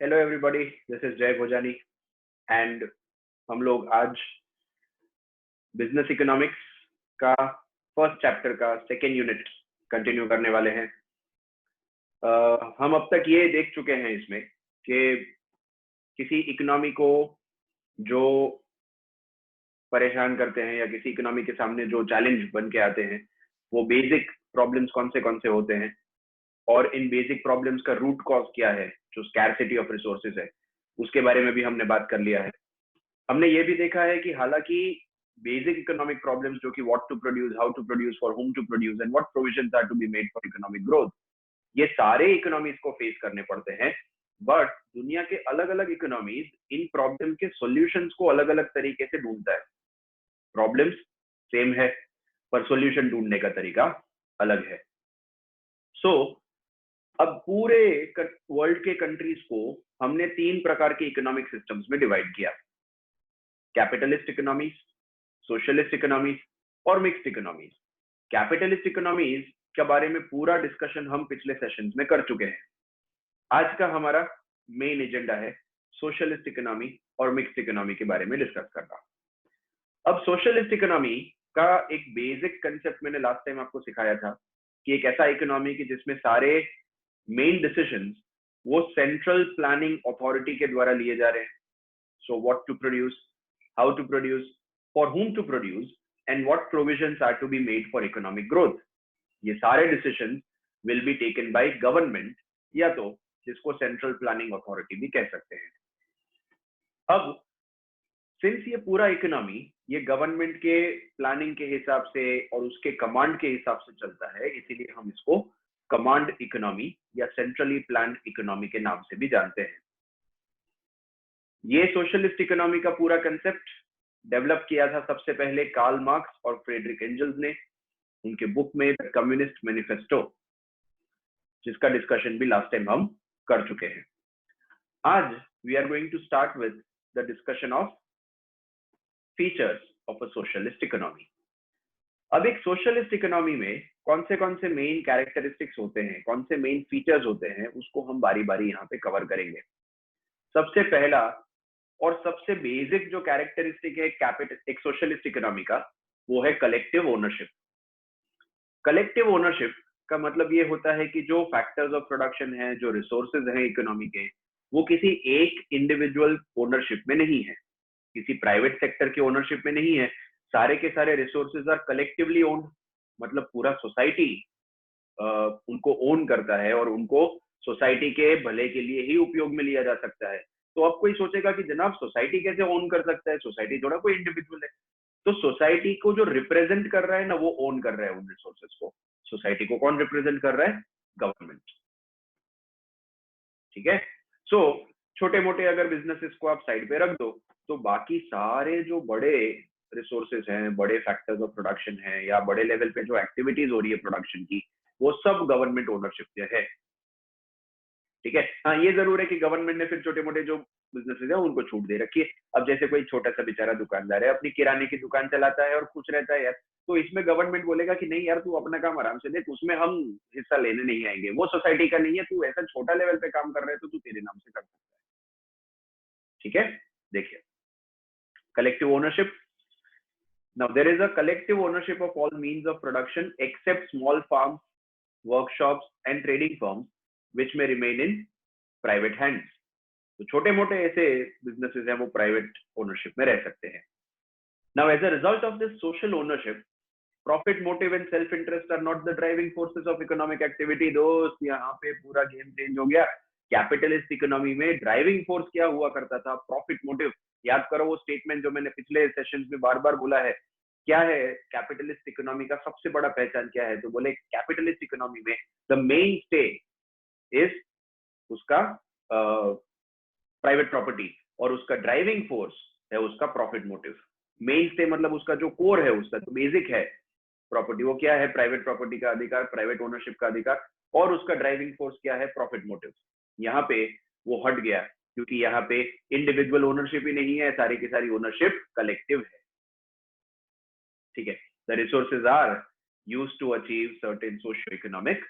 Hello everybody, this is जय Bhojani and हम लोग आज बिजनेस इकोनॉमिक्स का फर्स्ट चैप्टर का सेकेंड यूनिट कंटिन्यू करने वाले हैं। हम अब तक ये देख चुके हैं इसमें कि किसी इकोनॉमी को जो परेशान करते हैं या किसी इकोनॉमी के सामने जो चैलेंज बन के आते हैं वो बेसिक प्रॉब्लम्स कौन से होते हैं और इन बेसिक प्रॉब्लम्स का रूट कॉज क्या है, जो स्कैरसिटी ऑफ रिसोर्सेज है, उसके बारे में भी हमने बात कर लिया है। हमने ये भी देखा है कि हालांकि बेसिक इकोनॉमिक प्रॉब्लम्स जो कि what to produce, how to produce, for whom to produce and what provisions are to be made for economic growth, ये सारे इकोनॉमीज को फेस करने पड़ते हैं। बट दुनिया के अलग अलग इकोनॉमीज इन प्रॉब्लम के सॉल्यूशंस को अलग अलग तरीके से ढूंढता है। प्रॉब्लम्स सेम है पर सॉल्यूशन ढूंढने का तरीका अलग है। सो अब पूरे वर्ल्ड के कंट्रीज को हमने तीन प्रकार के इकोनॉमिक सिस्टम्स में डिवाइड किया: कैपिटलिस्ट इकोनॉमीज, सोशलिस्ट इकोनॉमीज और मिक्स्ड इकोनॉमीज। कैपिटलिस्ट इकोनॉमीज के बारे में पूरा डिस्कशन हम पिछले सेशंस में कर चुके हैं। आज का हमारा मेन एजेंडा है सोशलिस्ट इकोनॉमी और मिक्स्ड इकोनॉमी के बारे में डिस्कस करना। अब सोशलिस्ट इकोनॉमी का एक बेसिक कंसेप्ट मैंने लास्ट टाइम आपको सिखाया था कि एक ऐसा इकोनॉमी की जिसमें सारे मेन डिसीजंस वो सेंट्रल प्लानिंग अथॉरिटी के द्वारा लिए जा रहे हैं। So what to produce, how to produce, for whom to produce, and what provisions are to be made for economic growth. ये सारे decisions will be taken by government, या तो जिसको central planning authority भी कह सकते हैं। अब सिंस ये पूरा इकोनॉमी ये गवर्नमेंट के प्लानिंग के हिसाब से और उसके कमांड के हिसाब से चलता है, इसीलिए हम इसको कमांड इकोनॉमी या सेंट्रली प्लान्ड इकोनॉमी के नाम से भी जानते हैं। ये सोशलिस्ट इकोनॉमी का पूरा कंसेप्ट डेवलप किया था सबसे पहले कार्ल मार्क्स और फ्रेडरिक एंजल्स ने उनके बुक में द कम्युनिस्ट मैनिफेस्टो, जिसका डिस्कशन भी लास्ट टाइम हम कर चुके हैं। आज we are going to start with the discussion of features of a socialist economy. अब एक सोशलिस्ट इकोनॉमी में कौन से मेन कैरेक्टरिस्टिक्स होते हैं, कौन से मेन फीचर्स होते हैं, उसको हम बारी बारी यहाँ पे कवर करेंगे। सबसे पहला और सबसे बेसिक जो कैरेक्टरिस्टिक है एक सोशलिस्ट इकोनॉमी का, वो है कलेक्टिव ओनरशिप। कलेक्टिव ओनरशिप का मतलब ये होता है कि जो फैक्टर्स ऑफ प्रोडक्शन है, जो रिसोर्सेज हैं इकोनॉमी के, वो किसी एक इंडिविजुअल ओनरशिप में नहीं है, किसी प्राइवेट सेक्टर के ओनरशिप में नहीं है। सारे के सारे रिसोर्सेज आर कलेक्टिवली ओन्ड, मतलब पूरा सोसाइटी उनको ओन करता है और उनको सोसाइटी के भले के लिए ही उपयोग में लिया जा सकता है। तो अब कोई सोचेगा कि जनाब सोसाइटी कैसे ओन कर सकता है, सोसाइटी थोड़ा कोई इंडिविजुअल है। तो सोसाइटी को जो रिप्रेजेंट कर रहा है ना, वो ओन कर रहा है उन रिसोर्सेज को। सोसाइटी को कौन रिप्रेजेंट कर रहा है? गवर्नमेंट। ठीक है। सो छोटे मोटे अगर बिजनेसेस को आप साइड पे रख दो, तो बाकी सारे जो बड़े रिसोर्सेज हैं, बड़े फैक्टर्स ऑफ प्रोडक्शन है, या बड़े लेवल पे जो एक्टिविटीज हो रही है प्रोडक्शन की, वो सब गवर्नमेंट ओनरशिप पे है। ठीक है। हाँ, ये जरूर है कि गवर्नमेंट ने फिर छोटे मोटे जो बिजनेसेस है उनको छूट दे रखी है। अब जैसे कोई छोटा सा बेचारा दुकानदार है, अपनी किराने की दुकान चलाता है और खुश रहता है यार, तो इसमें गवर्नमेंट बोलेगा कि नहीं यार, तू अपना काम आराम से देख, उसमें हम हिस्सा लेने नहीं आएंगे, वो सोसाइटी का नहीं है, तू ऐसा छोटा लेवल पे काम कर रहे है तो तू तेरे नाम से कर सकता है। ठीक है। देखिए, collective ownership. Now there is a collective ownership of all means of production except small farms, workshops and trading firms which may remain in private hands. तो छोटे मोटे ऐसे बिजनेसेस हैं वो प्राइवेट ओनरशिप में रह सकते हैं। Now as a result of this social ownership, profit motive and self interest are not the driving forces of economic activity. दोस्त, यहाँ पे पूरा गेम चेंज हो गया। कैपिटलिस्ट इकोनॉमी में ड्राइविंग फोर्स क्या हुआ करता था? Profit motive. याद करो वो स्टेटमेंट जो मैंने पिछले सेशंस में बार बार बोला है। क्या है कैपिटलिस्ट इकोनॉमी का सबसे बड़ा पहचान क्या है? तो बोले कैपिटलिस्ट इकोनॉमी में द मेन स्टे इज उसका प्राइवेट प्रॉपर्टी और उसका ड्राइविंग फोर्स है उसका प्रॉफिट मोटिव। मेन स्टे मतलब उसका जो कोर है, उसका जो बेसिक है प्रॉपर्टी, वो क्या है? प्राइवेट प्रॉपर्टी का अधिकार, प्राइवेट ओनरशिप का अधिकार, और उसका ड्राइविंग फोर्स क्या है? Profit motive. यहाँ पे वो हट गया क्योंकि यहाँ पे इंडिविजुअल ओनरशिप ही नहीं है, सारी की सारी ओनरशिप कलेक्टिव है। ठीक है। The resources are used to achieve certain socio economic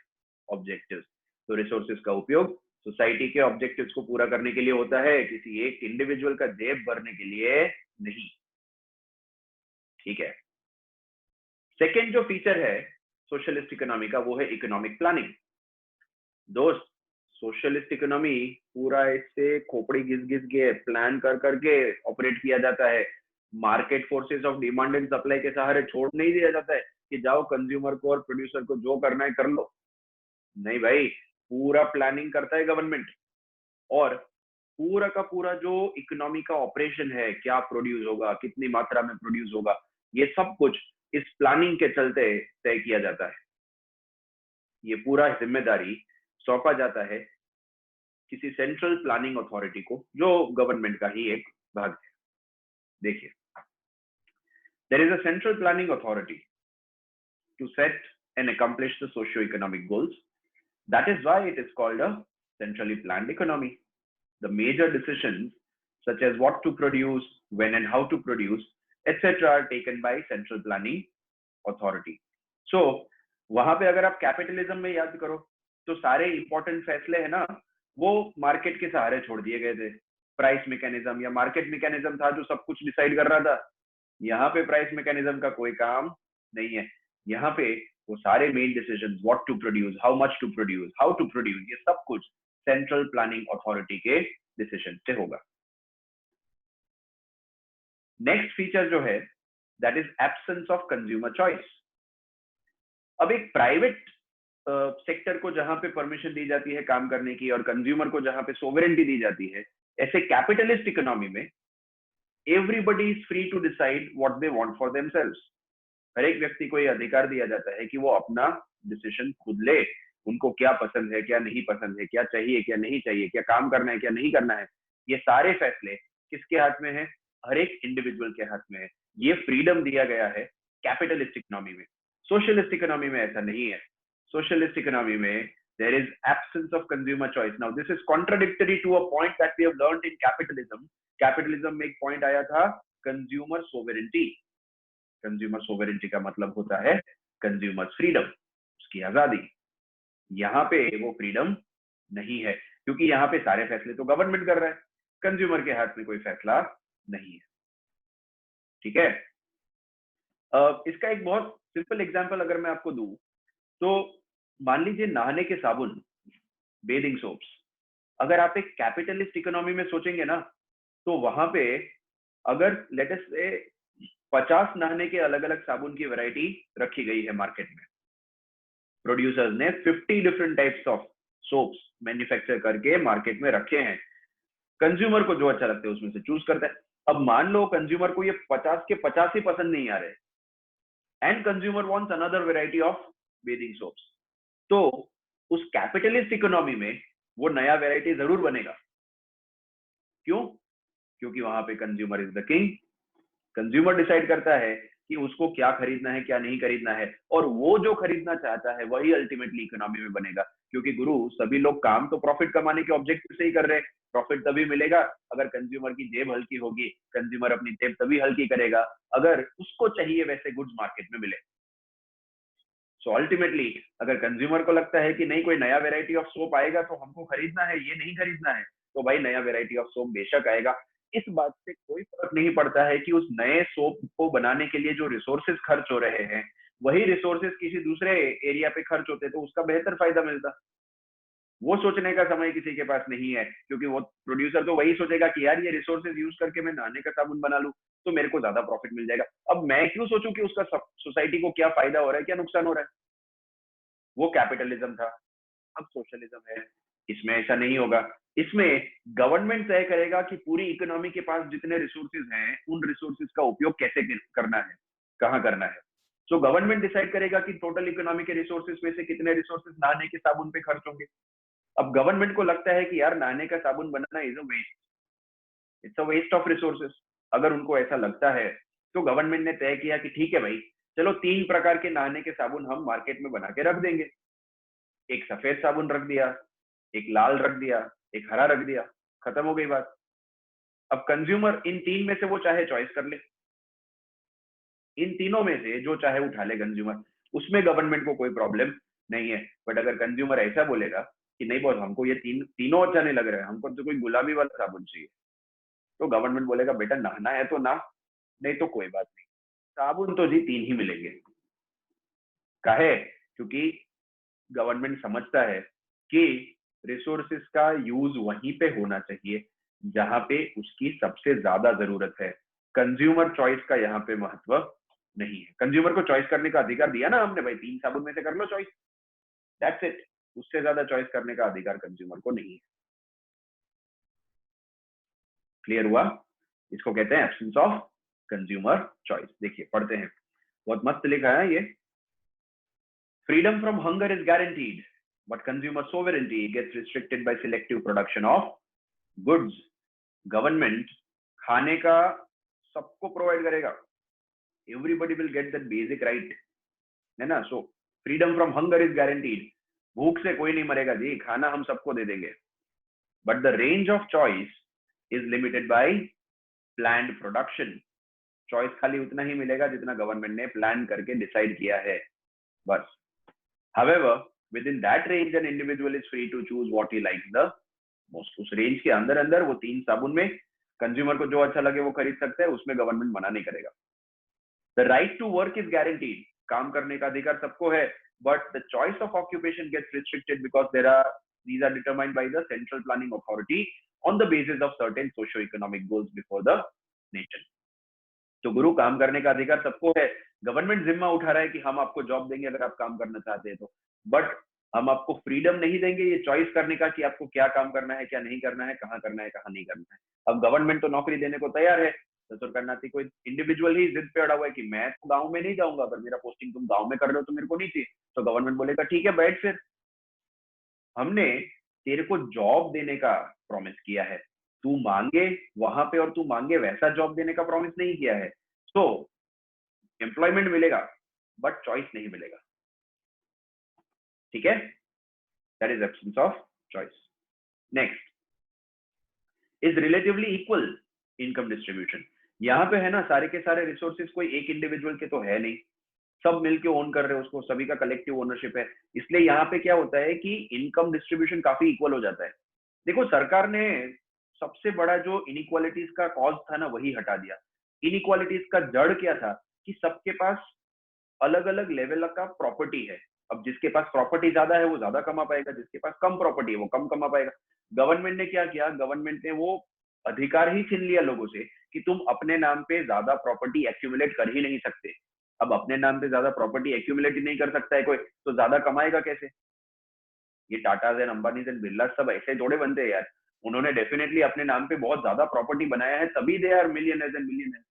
objectives. तो रिसोर्सेज का उपयोग सोसाइटी के ऑब्जेक्टिव्स को पूरा करने के लिए होता है, किसी एक इंडिविजुअल का जेब भरने के लिए नहीं। ठीक है। सेकेंड जो फीचर है सोशलिस्ट इकोनॉमी का, वो है इकोनॉमिक प्लानिंग। दोस्त, सोशलिस्ट इकोनॉमी पूरा इससे खोपड़ी घिस घिस के प्लान कर करके ऑपरेट किया जाता है। Market forces of demand and supply के सहारे छोड़ नहीं दिया जाता है कि जाओ कंज्यूमर को और प्रोड्यूसर को जो करना है कर लो। नहीं भाई, पूरा प्लानिंग करता है गवर्नमेंट, और पूरा का पूरा जो इकोनॉमी का ऑपरेशन है, क्या प्रोड्यूस होगा, कितनी मात्रा में प्रोड्यूस होगा, ये सब कुछ इस प्लानिंग के चलते तय किया जाता है। ये पूरा जिम्मेदारी सौंपा जाता है किसी सेंट्रल प्लानिंग अथॉरिटी को, जो गवर्नमेंट का ही एक भाग है। देखिए, there is a central planning authority to set and accomplish the socio-economic goals. That is why it is called a centrally planned economy. The major decisions, such as what to produce, when and how to produce, etc., are taken by central planning authority. So, वहां पे अगर आप capitalism में याद करो तो सारे important फैसले है ना, वो मार्केट के सहारे छोड़ दिए गए थे। प्राइस मैकेनिज्म या मार्केट मैकेनिज्म था जो सब कुछ डिसाइड कर रहा था। यहाँ पे प्राइस मैकेनिज्म का कोई काम नहीं है। यहाँ पे वो सारे main decision, what to produce, how much to produce, how to produce, ये सब कुछ सेंट्रल प्लानिंग अथॉरिटी के डिसीजन से होगा। नेक्स्ट फीचर जो है, that is absence of consumer choice. अब एक प्राइवेट सेक्टर को जहां पे परमिशन दी जाती है काम करने की और कंज्यूमर को जहां पे सोवरेनिटी दी जाती है, ऐसे कैपिटलिस्ट इकोनॉमी में everybody is free to decide what they want for themselves. हर एक व्यक्ति को यह अधिकार दिया जाता है कि वो अपना डिसीजन खुद ले। उनको क्या पसंद है, क्या नहीं पसंद है, क्या चाहिए, क्या नहीं चाहिए, क्या काम करना है, क्या नहीं करना है, ये सारे फैसले किसके हाथ में है? हर एक इंडिविजुअल के हाथ में है। ये फ्रीडम दिया गया है कैपिटलिस्ट इकोनॉमी में। सोशलिस्ट इकोनॉमी में ऐसा नहीं है। सोशलिस्ट इकोनॉमी में there is absence of consumer choice. Now this is contradictory to a point that we have learned in capitalism. Capitalism में एक पॉइंट आया था कंज्यूमर सोवेरेंटी। कंज्यूमर सोवेरेंटी का मतलब होता है कंज्यूमर फ्रीडम, उसकी आजादी। यहाँ पे वो फ्रीडम नहीं है, क्योंकि यहाँ पे सारे फैसले तो गवर्नमेंट कर रहा है, कंज्यूमर के हाथ में कोई फैसला नहीं है। ठीक है। इसका एक बहुत सिंपल एग्जांपल अगर मैं आपको दूं, तो मान लीजिए नहाने के साबुन, बेदिंग सोप्स। अगर आप एक कैपिटलिस्ट इकोनॉमी में सोचेंगे ना, तो वहां पे अगर लेट अस से 50 नहाने के अलग अलग साबुन की वैरायटी रखी गई है मार्केट में, प्रोड्यूसर्स ने 50 different types of soaps manufacture करके मार्केट में रखे हैं। कंज्यूमर को जो अच्छा लगता है उसमें से चूज करता है। अब मान लो कंज्यूमर को ये 50 के 50 ही पसंद नहीं आ रहे, and consumer wants another variety of bathing soaps, तो उस कैपिटलिस्ट इकोनॉमी में वो नया वैरायटी जरूर बनेगा। क्यों? क्योंकि वहां पे consumer is the king. Consumer decide करता है कि उसको क्या खरीदना है, क्या नहीं खरीदना है, और वो जो खरीदना चाहता है वही अल्टीमेटली इकोनॉमी में बनेगा। क्योंकि गुरु, सभी लोग काम तो प्रॉफिट कमाने के ऑब्जेक्टिव से ही कर रहे हैं। प्रॉफिट तभी मिलेगा अगर कंज्यूमर की जेब हल्की होगी। कंज्यूमर अपनी जेब तभी हल्की करेगा अगर उसको चाहिए वैसे गुड्स मार्केट में मिले। सो अल्टीमेटली अगर कंज्यूमर को लगता है कि नहीं, कोई नया वेराइटी ऑफ सोप आएगा तो हमको खरीदना है, ये नहीं खरीदना है, तो भाई नया वेराइटी ऑफ सोप बेशक आएगा। इस बात से कोई फर्क नहीं पड़ता है कि उस नए सोप को बनाने के लिए जो रिसोर्सेज खर्च हो रहे हैं, वही रिसोर्सेज किसी दूसरे एरिया पे खर्च होते तो उसका बेहतर फायदा मिलता। वो सोचने का समय किसी के पास नहीं है, क्योंकि वो प्रोड्यूसर तो वही सोचेगा कि यार ये रिसोर्सेज यूज करके मैं नहाने का साबुन बना लूं तो मेरे को ज्यादा प्रॉफिट मिल जाएगा। अब मैं क्यों सोचूं कि उसका सोसाइटी को क्या फायदा हो रहा है, क्या नुकसान हो रहा है। वो कैपिटलिज्म था। अब सोशलिज्म है, इसमें ऐसा नहीं होगा। इसमें गवर्नमेंट तय करेगा कि पूरी इकोनॉमी के पास जितने रिसोर्सेज हैं, उन रिसोर्सेज का उपयोग कैसे करना है, कहाँ करना है। सो गवर्नमेंट डिसाइड करेगा कि टोटल इकोनॉमी के रिसोर्सेज में से कितने रिसोर्सेज नहाने के साबुन पे खर्च होंगे। अब गवर्नमेंट को लगता है कि यार नहाने का साबुन बनाना is a waste, it's a waste of resources. अगर उनको ऐसा लगता है तो गवर्नमेंट ने तय किया कि ठीक है भाई, चलो 3 प्रकार के नहाने के साबुन हम मार्केट में बना के रख देंगे। एक सफेद साबुन रख दिया, एक लाल रख दिया, एक हरा रख दिया, खत्म हो गई बात। अब कंज्यूमर इन 3 में से वो चाहे चॉइस कर ले, इन तीनों में से जो चाहे उठा ले कंज्यूमर, उसमें गवर्नमेंट को कोई प्रॉब्लम नहीं है। बट अगर कंज्यूमर ऐसा बोलेगा कि नहीं बॉस हमको ये तीनों अच्छा नहीं लग रहा है, हमको तो कोई गुलाबी वाला साबुन चाहिए, तो गवर्नमेंट बोलेगा बेटा नहाना है तो ना, नहीं तो कोई बात नहीं, साबुन तो जी 3 ही मिलेंगे। काहे? क्योंकि गवर्नमेंट समझता है कि रिसोर्सेस का यूज वहीं पे होना चाहिए जहां पे उसकी सबसे ज्यादा जरूरत है। कंज्यूमर चॉइस का यहाँ पे महत्व नहीं है। कंज्यूमर को चॉइस करने का अधिकार दिया ना हमने भाई, 3 साबुन में से कर लो चॉइस, दैट्स इट। उससे ज्यादा चॉइस करने का अधिकार कंज्यूमर को नहीं है। क्लियर हुआ? इसको कहते हैं एब्सेंस ऑफ कंज्यूमर चॉइस। देखिए पढ़ते हैं, बहुत मस्त लिखा है ये। Freedom from hunger is guaranteed but consumer sovereignty gets restricted by selective production of goods. Government खाने का सबको प्रोवाइड करेगा, everybody will get that basic right, है ना। So freedom from hunger is guaranteed, भूख से कोई नहीं मरेगा जी, खाना हम सबको दे देंगे। But the range of choice is limited by planned production. Choice खाली उतना ही मिलेगा जितना गवर्नमेंट ने प्लान करके डिसाइड किया है, बस। However, within that range, an individual is free to choose what he likes the most. उस रेंज के अंदर अंदर वो 3 साबुन में कंज्यूमर को जो अच्छा लगे वो खरीद सकते हैं, उसमें गवर्नमेंट मना नहीं करेगा। The right to work is guaranteed, काम करने का अधिकार सबको है, but the choice of occupation gets restricted because these are determined by the central planning authority on the basis of certain socio-economic goals before the nation. तो गुरु काम करने का अधिकार सबको है, गवर्नमेंट जिम्मा उठा रहा है कि हम आपको जॉब देंगे अगर आप काम करना चाहते हैं तो, बट हम आपको फ्रीडम नहीं देंगे ये चॉइस करने का कि आपको क्या काम करना है, क्या नहीं करना है, कहाँ करना है, कहाँ नहीं करना है। अब गवर्नमेंट तो नौकरी देने को तैयार है, ससुर करनाती कोई इंडिविजुअल ही जिद पे अड़ा हुआ है कि मैं तो गाँव में नहीं जाऊंगा, अगर मेरा पोस्टिंग तुम गाँव में कर रहे हो तो मेरे को नहीं चाहिए, तो गवर्नमेंट बोलेगा ठीक है बैठ, फिर हमने तेरे को जॉब देने का प्रॉमिस किया है, तू मांगे वहां पे और तू मांगे वैसा जॉब देने का प्रॉमिस नहीं किया है। तो एम्प्लॉयमेंट मिलेगा बट चॉइस नहीं मिलेगा, ठीक है। That is absence of choice. Next is relatively equal income distribution. यहाँ पे है ना सारे के सारे रिसोर्सेज कोई एक इंडिविजुअल के तो है नहीं, सब मिलके ओन कर रहे हैं उसको, सभी का कलेक्टिव ओनरशिप है, इसलिए यहाँ पे क्या होता है कि इनकम डिस्ट्रीब्यूशन काफी इक्वल हो जाता है। देखो सरकार ने सबसे बड़ा जो इनइक्वालिटीज का कॉज था ना वही हटा दिया। इनइक्वालिटीज का जड़ क्या था कि सबके पास अलग अलग लेवल का प्रॉपर्टी है। अब जिसके पास प्रॉपर्टी ज्यादा है वो ज्यादा कमा पाएगा, जिसके पास कम प्रॉपर्टी है वो कम कमा पाएगा। गवर्नमेंट ने क्या किया, गवर्नमेंट ने वो अधिकार ही छीन लिया लोगों से कि तुम अपने नाम पे ज्यादा प्रॉपर्टी एक्यूमुलेट कर ही नहीं सकते। अब अपने नाम पे ज्यादा प्रॉपर्टी एक्यूमुलेट ही नहीं कर सकता है कोई, तो ज्यादा कमाएगा कैसे? ये Tatas and Ambani and Birla सब ऐसे थोड़े बनते हैं यार, उन्होंने डेफिनेटली अपने नाम पे बहुत ज्यादा प्रॉपर्टी बनाया है, तभी they are millionaires and millionaires.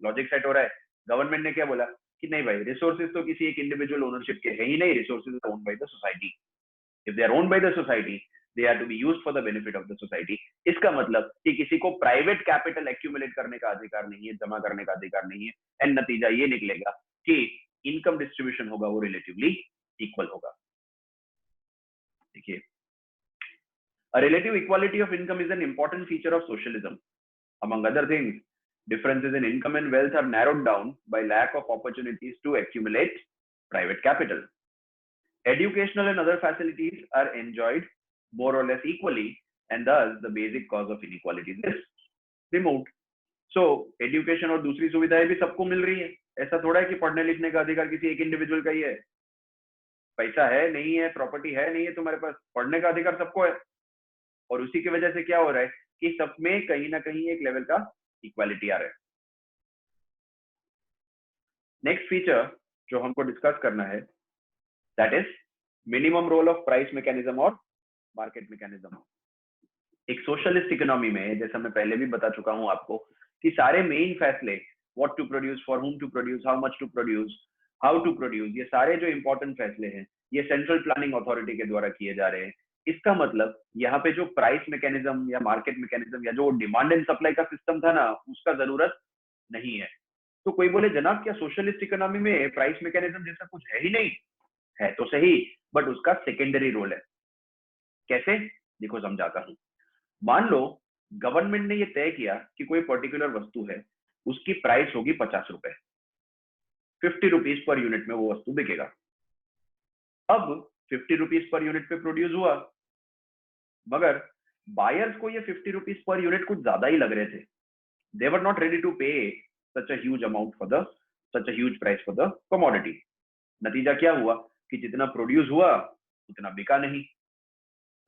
Logic set हो रहा है। गवर्नमेंट ने क्या बोला कि नहीं भाई रिसोर्सेज तो किसी एक इंडिविजुअल ओनरशिप के है ही नहीं, resources are owned by the society. If they are owned by the society they are to be used for the benefit of the society. इसका मतलब कि किसी को प्राइवेट कैपिटल एक्यूमुलेट करने का अधिकार नहीं है, जमा करने का अधिकार नहीं है, एंड नतीजा ये निकलेगा कि इनकम डिस्ट्रीब्यूशन होगा वो रिलेटिवली इक्वल होगा। देखिए, a relative equality of income is an important feature of socialism. Among other things, differences in income and wealth are narrowed down by lack of opportunities to accumulate private capital. Educational and other facilities are enjoyed more or less equally, and thus the basic cause of inequality is removed. So, education और दूसरी सुविधाएं भी सबको मिल रही है। ऐसा थोड़ा है कि पढ़ने लिखने का अधिकार किसी एक इंडिविजुअल का ही है। पैसा है नहीं है, प्रॉपर्टी है नहीं है तुम्हारे पास, पढ़ने का अधिकार सबको है। और उसी की वजह से क्या हो रहा है कि सब में कहीं ना कहीं एक लेवल का इक्वालिटी आ रहा है। नेक्स्ट फीचर जो हमको डिस्कस करना है that is minimum role of price mechanism और मार्केट मैकेनिज्म। एक सोशलिस्ट इकोनॉमी में, जैसा मैं पहले भी बता चुका हूं आपको, कि सारे मेन फैसले what to produce, for whom to produce, how much to produce, how to produce, ये सारे जो इंपॉर्टेंट फैसले हैं ये सेंट्रल प्लानिंग अथॉरिटी के द्वारा किए जा रहे हैं। इसका मतलब यहाँ पे जो प्राइस मैकेनिज्म या मार्केट मैकेनिज्म या जो डिमांड एंड सप्लाई का सिस्टम था ना उसका जरूरत नहीं है। तो कोई बोले जनाब क्या सोशलिस्ट इकोनॉमी में प्राइस मैकेनिज्म जैसा कुछ है ही नहीं? है तो सही, बट उसका सेकेंडरी रोल है। कैसे? देखो समझाता हूँ। मान लो गवर्नमेंट ने ये तय किया कि कोई पर्टिकुलर वस्तु है, उसकी प्राइस होगी 50 रुपए, 50 रुपीज पर यूनिट में वो वस्तु बिकेगा। अब 50 रुपीज पर यूनिट पे प्रोड्यूस हुआ, मगर बायर्स को ये 50 रुपीज पर यूनिट कुछ ज्यादा ही लग रहे थे. They were not ready to pay such a huge amount for such a huge price for the commodity. नतीजा क्या हुआ कि जितना प्रोड्यूस हुआ उतना बिका नहीं.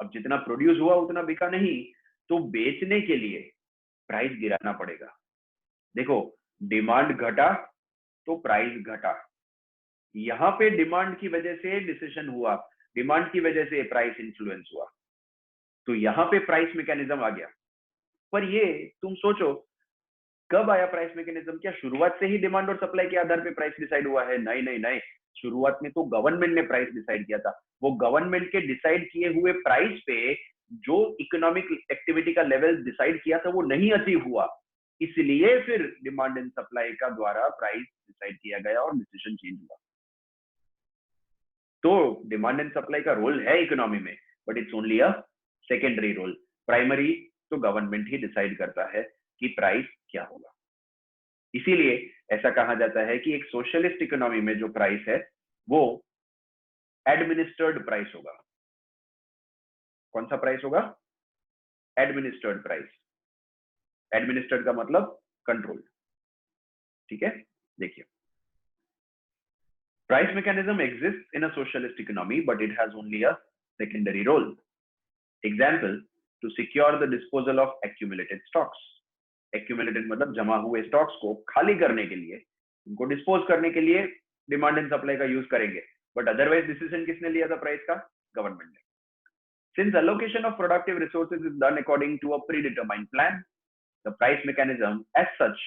अब जितना प्रोड्यूस हुआ उतना बिका नहीं, तो बेचने के लिए प्राइस गिराना पड़ेगा. देखो, डिमांड घटा तो प्राइस घटा. यहाँ पे डिमांड की वजह से डिसीजन हुआ, डिमांड की वजह से प्राइस इन्फ्लुएंस हुआ, तो यहाँ पे प्राइस मैकेनिज्म आ गया. पर ये तुम सोचो, कब आया प्राइस मैकेनिज्म? क्या शुरुआत से ही डिमांड और सप्लाई के आधार पे प्राइस डिसाइड हुआ है? नहीं नहीं नहीं, शुरुआत में तो गवर्नमेंट ने प्राइस डिसाइड किया था. वो गवर्नमेंट के डिसाइड किए हुए प्राइस पे जो इकोनॉमिक एक्टिविटी का लेवल डिसाइड किया था वो नहीं अचीव हुआ, इसलिए फिर डिमांड एंड सप्लाई का द्वारा प्राइस डिसाइड किया गया और डिसीजन चेंज हुआ. तो डिमांड एंड सप्लाई का रोल है इकोनॉमी में, but it's only a secondary role. Primary तो गवर्नमेंट ही डिसाइड करता है कि प्राइस क्या होगा. इसीलिए ऐसा कहा जाता है कि एक सोशलिस्ट इकोनॉमी में जो प्राइस है वो एडमिनिस्टर्ड प्राइस होगा. कौन सा प्राइस होगा? Administered price. एडमिनिस्टर्ड का मतलब कंट्रोल. ठीक है, देखिए, price mechanism exist in a socialist economy but it has only a secondary role. Example, to secure the disposal of accumulated stocks. Accumulated मतलब जमा हुए स्टॉक्स को खाली करने के लिए, उनको डिस्पोज करने के लिए डिमांड एंड सप्लाई का यूज करेंगे, बट अदरवाइज डिसीजन किसने लिया था प्राइस का? गवर्नमेंट ने. Since allocation of productive resources is done according to a predetermined plan, the price mechanism as such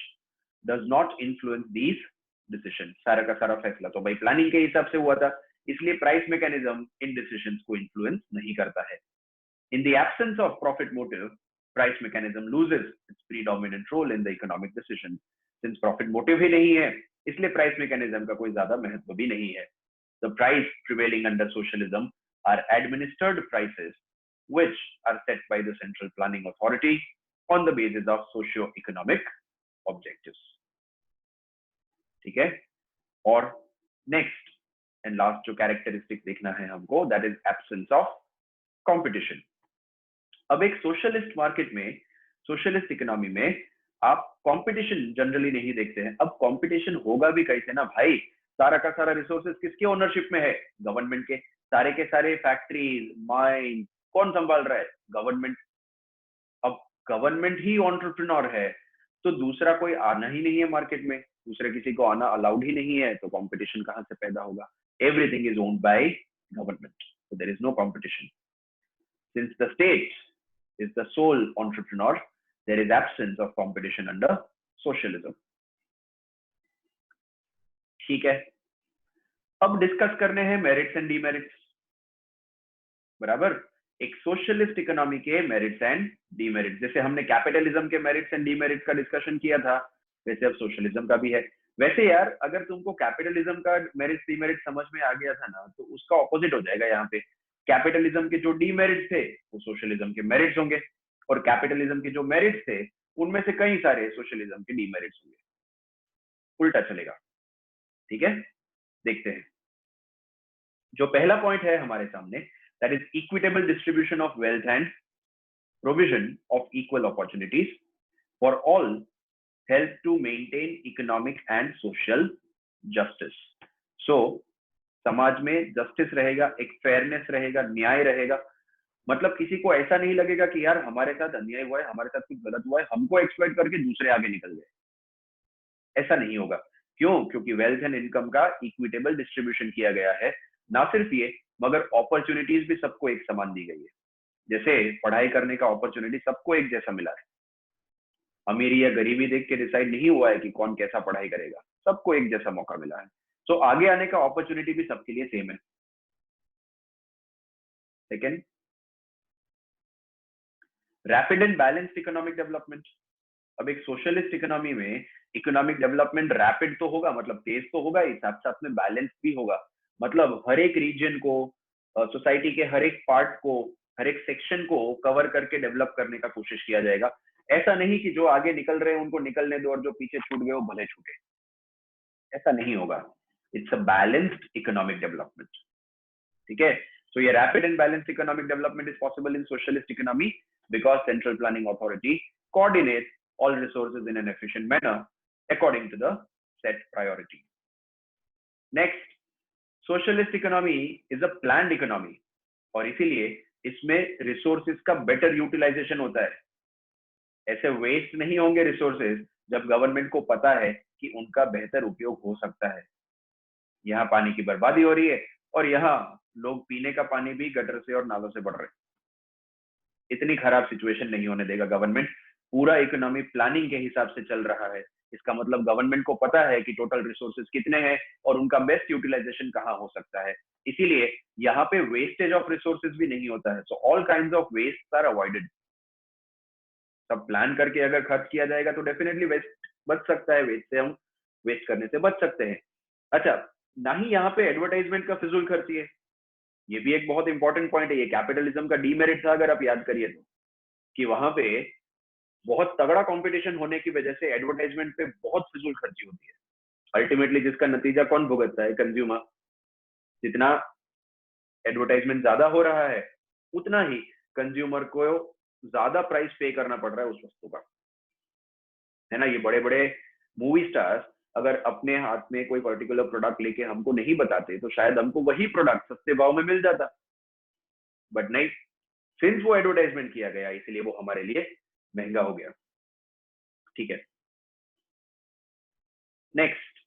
does not influence these decisions. सारा का सारा फैसला तो भाई प्लानिंग के हिसाब से हुआ था, इसलिए प्राइस मैकेनिज्म इन डिसीजंस को इन्फ्लुएंस नहीं करता है. In the absence of profit motive, price mechanism loses its predominant role in the economic decision. Since profit motive ही नहीं है, इसलिए प्राइस मैकेनिज्म का कोई ज्यादा महत्व भी नहीं है. The price prevailing under socialism are administered prices which are set by the central planning authority on the basis of socio-economic objectives. ठीक है, और नेक्स्ट एंड लास्ट जो कैरेक्टरिस्टिक देखना है हमको, that is absence of competition. अब एक socialist market में, सोशलिस्ट इकोनॉमी में आप कंपटीशन जनरली नहीं देखते हैं. अब कंपटीशन होगा भी कैसे ना भाई? सारा का सारा रिसोर्सेज किसके ओनरशिप में है? गवर्नमेंट के. सारे के सारे फैक्ट्रीज, माइन कौन संभाल रहा है? गवर्नमेंट. अब गवर्नमेंट ही एंटरप्रेन्योर है, तो दूसरा कोई आना ही नहीं है मार्केट में, दूसरे किसी को आना अलाउड ही नहीं है, तो कंपटीशन कहां से पैदा होगा? Everything is owned by government, so there is no competition. Since the state is the sole entrepreneur, there is absence of competition under socialism. ठीक है, अब डिस्कस करने हैं मेरिट्स एंड डीमेरिट्स. बराबर, एक सोशलिस्ट इकोनॉमी के मेरिट्स एंड डीमेरिट्स. जैसे हमने कैपिटलिज्म के मेरिट्स एंड डीमेरिट्स का डिस्कशन किया था, वैसे अब सोशलिज्म का भी है. वैसे यार, अगर तुमको कैपिटलिज्म का मेरिट्स डीमेरिट्स समझ में आ गया था ना, तो उसका ऑपोजिट हो जाएगा यहाँ पे. कैपिटलिज्म के जो डीमेरिट्स थे वो सोशलिज्म के मेरिट्स होंगे, और कैपिटलिज्म के जो मेरिट्स थे उनमें से कई सारे सोशलिज्म के डीमेरिट्स होंगे. उल्टा चलेगा. ठीक है, देखते हैं. जो पहला पॉइंट है हमारे सामने, that is equitable distribution of wealth and provision of equal opportunities for all help to maintain economic and social justice. So समाज में जस्टिस रहेगा, एक फेयरनेस रहेगा, न्याय रहेगा. मतलब किसी को ऐसा नहीं लगेगा कि यार हमारे साथ अन्याय हुआ है, हमारे साथ कुछ गलत हुआ है, हमको एक्सप्लॉइट करके दूसरे आगे निकल गए. ऐसा नहीं होगा. क्यों? क्योंकि वेल्थ एंड इनकम का इक्विटेबल डिस्ट्रीब्यूशन किया गया है. ना सिर्फ ये, मगर अपॉर्चुनिटीज भी सबको एक समान दी गई है. जैसे पढ़ाई करने का अपॉर्चुनिटी सबको एक जैसा मिला है. अमीरी या गरीबी देख के डिसाइड नहीं हुआ है कि कौन कैसा पढ़ाई करेगा, सबको एक जैसा मौका मिला है. तो आगे आने का अपॉर्चुनिटी भी सबके लिए सेम है. Second, rapid and balanced economic development. अब एक सोशलिस्ट इकोनॉमी में इकोनॉमिक डेवलपमेंट रैपिड तो होगा, मतलब तेज तो होगा ही, साथ साथ में बैलेंस भी होगा. मतलब हर एक रीजन को, सोसाइटी के हर एक पार्ट को, हर एक सेक्शन को कवर करके डेवलप करने का कोशिश किया जाएगा. ऐसा नहीं कि जो आगे निकल रहे हैं उनको निकलने दो और जो पीछे छूट गए वो भले छूटे. ऐसा नहीं होगा. It's a balanced economic development. ठीक है, So ये rapid and balanced economic development is possible in socialist economy because central planning authority coordinates all resources in an efficient manner according to the set priority. Next, socialist economy is a planned economy और इसीलिए इसमें resources का better utilisation होता है. ऐसे waste नहीं होंगे resources जब गवर्नमेंट को पता है कि उनका बेहतर उपयोग हो सकता है. यहाँ पानी की बर्बादी हो रही है और यहाँ लोग पीने का पानी भी गटर से और नालों से बढ़ रहे हैं. इतनी खराब सिचुएशन नहीं होने देगा गवर्नमेंट. पूरा इकोनॉमी प्लानिंग के हिसाब से चल रहा है. इसका मतलब गवर्नमेंट को पता है कि टोटल रिसोर्सेज कितने हैं और उनका बेस्ट यूटिलाइजेशन कहाँ हो सकता है. इसीलिए यहाँ पे वेस्टेज ऑफ रिसोर्सेज भी नहीं होता है. So all kinds of waste are avoided. सब प्लान करके अगर खर्च किया जाएगा तो डेफिनेटली वेस्ट बच सकता है. वेस्ट से हम वेस्ट करने से बच सकते हैं. अच्छा, ना ही यहाँ पे एडवर्टाइजमेंट का फिजूल खर्ची है. ये भी एक बहुत इंपॉर्टेंट पॉइंट है. ये कैपिटलिज्म का डीमेरिट था अगर आप याद करिए तो, कि वहां पे बहुत तगड़ा कंपटीशन होने की वजह से एडवर्टाइजमेंट पे बहुत फिजूल खर्ची होती है. अल्टीमेटली जिसका नतीजा कौन भुगतता है? कंज्यूमर. जितना एडवर्टाइजमेंट ज्यादा हो रहा है उतना ही कंज्यूमर को ज्यादा प्राइस पे करना पड़ रहा है उस वस्तु का, है ना. ये बड़े बड़े मूवी स्टार्स अगर अपने हाथ में कोई पर्टिकुलर प्रोडक्ट लेके हमको नहीं बताते तो शायद हमको वही प्रोडक्ट सस्ते भाव में मिल जाता. बट नहीं, सिंस वो एडवर्टाइजमेंट किया गया इसलिए वो हमारे लिए महंगा हो गया. ठीक है. नेक्स्ट,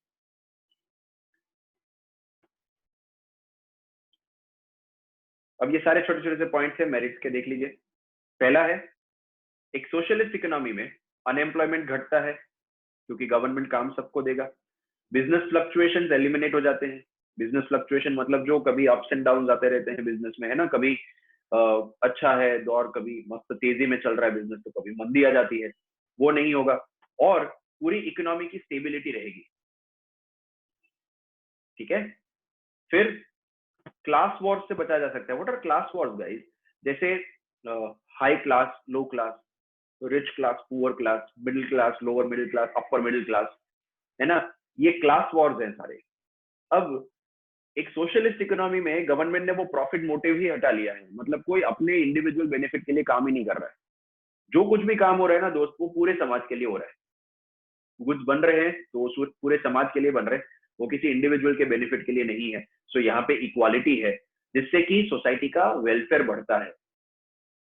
अब ये सारे छोटे छोटे से पॉइंट्स है मेरिट्स के, देख लीजिए. पहला है, एक सोशलिस्ट इकोनॉमी में अनएम्प्लॉयमेंट घटता है क्योंकि गवर्नमेंट काम सबको देगा. बिजनेस फ्लक्चुएशंस एलिमिनेट हो जाते हैं. बिजनेस फ्लक्चुएशन मतलब जो कभी अप्स एंड डाउन आते रहते हैं बिजनेस में, है ना. कभी अच्छा है दौर, कभी मस्त तेजी में चल रहा है बिजनेस तो कभी मंदी आ जाती है. वो नहीं होगा और पूरी इकोनॉमी की स्टेबिलिटी रहेगी. ठीक है. फिर क्लास वॉर्स से बचा जा सकता है. What are class wars guys? जैसे high class, low class, rich class, poor class, middle class, lower middle class, upper middle class, है ना. ये क्लास वॉर्स हैं सारे. अब एक सोशलिस्ट इकोनॉमी में गवर्नमेंट ने वो प्रॉफिट मोटिव ही हटा लिया है. मतलब कोई अपने इंडिविजुअल बेनिफिट के लिए काम ही नहीं कर रहा है. जो कुछ भी काम हो रहा है ना दोस्त, वो पूरे समाज के लिए हो रहा है. कुछ बन रहे हैं तो पूरे समाज के लिए बन रहे हैं, वो किसी इंडिविजुअल के बेनिफिट के लिए नहीं है. सो यहाँ पे इक्वालिटी है जिससे कि सोसाइटी का वेलफेयर बढ़ता है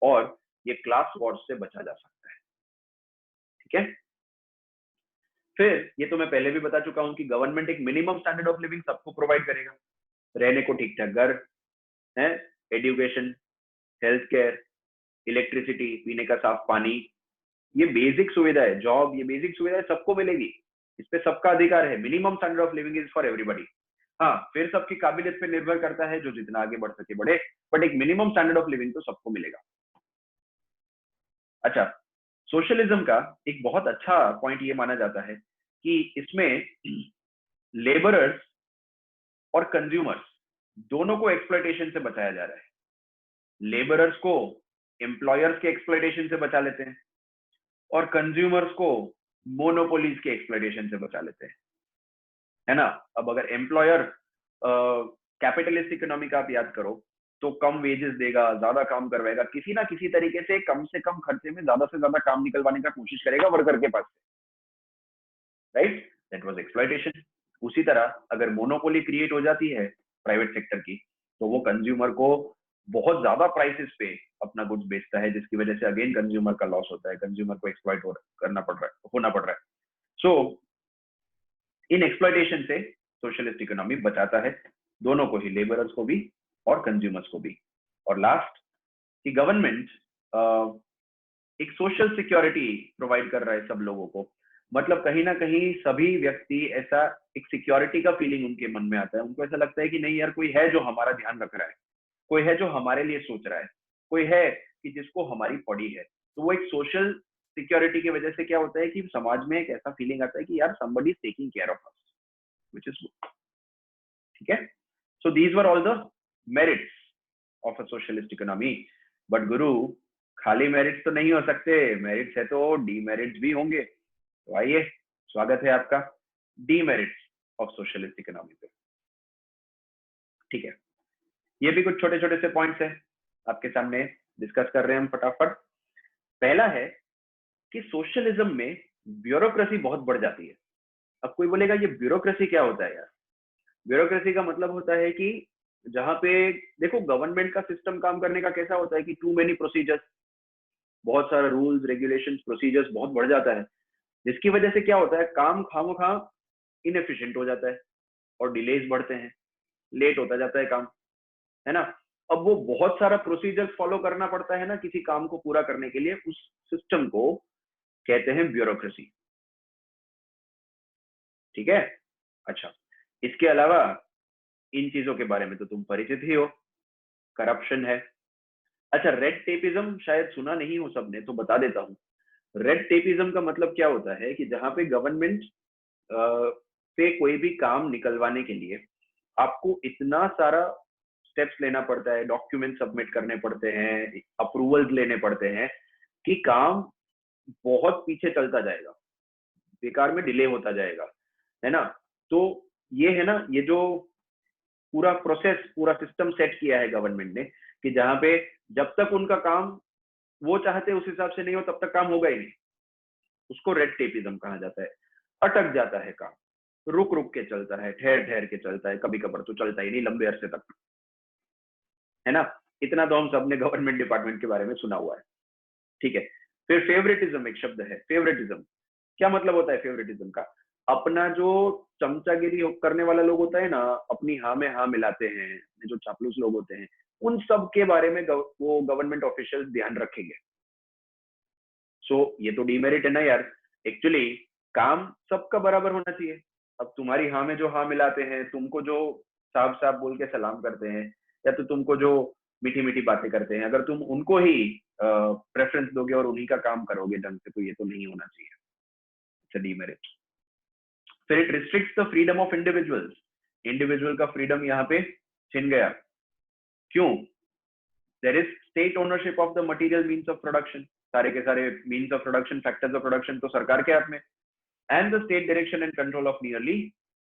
और ये क्लास वॉर्स से बचा जा सकता है. ठीक है. फिर ये तो मैं पहले भी बता चुका हूं कि गवर्नमेंट एक मिनिमम स्टैंडर्ड ऑफ लिविंग सबको प्रोवाइड करेगा. रहने को ठीक ठाक घर है, एजुकेशन, हेल्थ केयर, इलेक्ट्रिसिटी, पीने का साफ पानी, ये बेसिक सुविधा है. जॉब, ये बेसिक सुविधा है, सबको मिलेगी. इस पे सबका अधिकार है. Minimum standard of living is for everybody. हाँ, फिर सबकी काबिलियत पे निर्भर करता है, जो जितना आगे बढ़ सके बढ़े, बट एक मिनिमम स्टैंडर्ड ऑफ लिविंग तो सबको मिलेगा. अच्छा, सोशलिज्म का एक बहुत अच्छा पॉइंट ये माना जाता है कि इसमें लेबरर्स और कंज्यूमर्स दोनों को एक्सप्लॉयटेशन से बचाया जा रहा है. लेबरर्स को एम्प्लॉयर्स के एक्सप्लॉयटेशन से बचा लेते हैं और कंज्यूमर्स को मोनोपोलीज के एक्सप्लॉयटेशन से बचा लेते हैं, है ना. अब अगर एम्प्लॉयर कैपिटलिस्ट इकोनॉमी का आप याद करो तो कम वेजेस देगा, ज्यादा काम करवाएगा, किसी ना किसी तरीके से कम खर्चे में ज्यादा से ज्यादा काम निकलवाने का कोशिश करेगा वर्कर के पास से. Right, that was exploitation. उसी तरह अगर मोनोपोली क्रिएट हो जाती है प्राइवेट सेक्टर की तो वो कंज्यूमर को बहुत ज्यादा प्राइसेस पे अपना गुड्स बेचता है, जिसकी वजह से अगेन कंज्यूमर का लॉस होता है. कंज्यूमर को एक्सप्लॉइट होना पड़ रहा है. सो इन एक्सप्लॉयटेशन से सोशलिस्ट इकोनॉमी बचाता है दोनों को ही, लेबरर्स को भी और कंज्यूमर्स को भी. और लास्ट, कि गवर्नमेंट एक सोशल सिक्योरिटी प्रोवाइड कर रहा है सब लोगों को. मतलब कहीं ना कहीं सभी व्यक्ति ऐसा एक सिक्योरिटी का फीलिंग उनके मन में आता है. उनको ऐसा लगता है कि नहीं यार, कोई है जो हमारा ध्यान रख रहा है, कोई है जो हमारे लिए सोच रहा है, कोई है कि जिसको हमारी पड़ी है. तो वो एक सोशल सिक्योरिटी की वजह से क्या होता है कि समाज में एक ऐसा फीलिंग आता है कि यार somebody is taking care of us, which is good. ठीक है. So these were all the merits of a socialist economy. But गुरु, खाली मेरिट्स तो नहीं हो सकते. मेरिट्स है तो डीमेरिट्स भी होंगे. तो आइए, स्वागत है आपका डीमेरिट्स ऑफ सोशलिस्ट इकोनॉमी पे. ठीक है. ये भी कुछ छोटे छोटे से पॉइंट्स हैं आपके सामने, डिस्कस कर रहे हैं हम फटाफट। पहला है कि सोशलिज्म में ब्यूरोक्रेसी बहुत बढ़ जाती है। अब कोई बोलेगा ये ब्यूरोक्रेसी क्या होता है यार? ब्यूरोक्रेसी का मतलब होता है कि जहां पे देखो गवर्नमेंट का सिस्टम काम करने का कैसा होता है कि टू मेनी प्रोसीजर्स, बहुत सारा रूल्स रेगुलेशंस प्रोसीजर्स बहुत बढ़ जाता है, जिसकी वजह से क्या होता है काम खामखा इनएफिशिएंट हो जाता है और डिलेज बढ़ते हैं, लेट होता जाता है काम, है ना। अब वो बहुत सारा प्रोसीजर्स फॉलो करना पड़ता है ना किसी काम को पूरा करने के लिए, उस सिस्टम को कहते हैं ब्यूरोक्रेसी। ठीक है, अच्छा, इसके अलावा इन चीजों के बारे में तो तुम परिचित ही हो, करप्शन है। अच्छा, रेड टेपिज्म शायद सुना नहीं हो सबने, तो बता देता हूँ। रेड टेपिज्म का मतलब क्या होता है कि जहां पे गवर्नमेंट से कोई भी काम निकलवाने के लिए आपको इतना सारा स्टेप्स लेना पड़ता है, डॉक्यूमेंट सबमिट करने पड़ते हैं, अप्रूवल्स लेने पड़ते हैं, कि काम बहुत पीछे चलता जाएगा, बेकार में डिले होता जाएगा, है ना। तो ये है ना, ये जो पूरा प्रोसेस पूरा सिस्टम सेट किया है गवर्नमेंट ने, कि जहां पे जब तक उनका काम वो चाहते उस हिसाब से नहीं हो तब तक काम होगा ही नहीं, उसको रेड टेपिज्म कहा जाता है। अटक जाता है काम, रुक रुक के चलता है, ठहर ठहर के चलता है, कभी कभार तो चलता ही नहीं लंबे अरसे तक, है ना। इतना तो हम सबने गवर्नमेंट डिपार्टमेंट के बारे में सुना हुआ है। ठीक है, फिर फेवरेटिज्म एक शब्द है, फेवरेटिज्म क्या मतलब होता है? फेवरेटिज्म का अपना जो चमचागिरी करने वाला लोग होता है ना, अपनी हाँ में हाँ मिलाते हैं, जो चापलूस लोग होते हैं, उन सब के बारे में वो गवर्नमेंट ऑफिशियल ध्यान रखेंगे। सो ये तो डीमेरिट है ना यार, एक्चुअली काम सबका बराबर होना चाहिए। अब तुम्हारी हाँ में जो हाँ मिलाते हैं, तुमको जो साफ साफ बोल के सलाम करते हैं, या तो तुमको जो मीठी मीठी बातें करते हैं, अगर तुम उनको ही प्रेफरेंस दोगे और उन्हीं का काम करोगे ढंग से, तो ये तो नहीं होना चाहिए, इट्स डीमेरिट। फिर it restricts the freedom of individuals, individual का फ्रीडम यहाँ पे छिन गया। क्यों? There is state ownership of the material means of production, सारे के सारे means of production, factors of production तो सरकार के हाथ में, and the state direction and control of nearly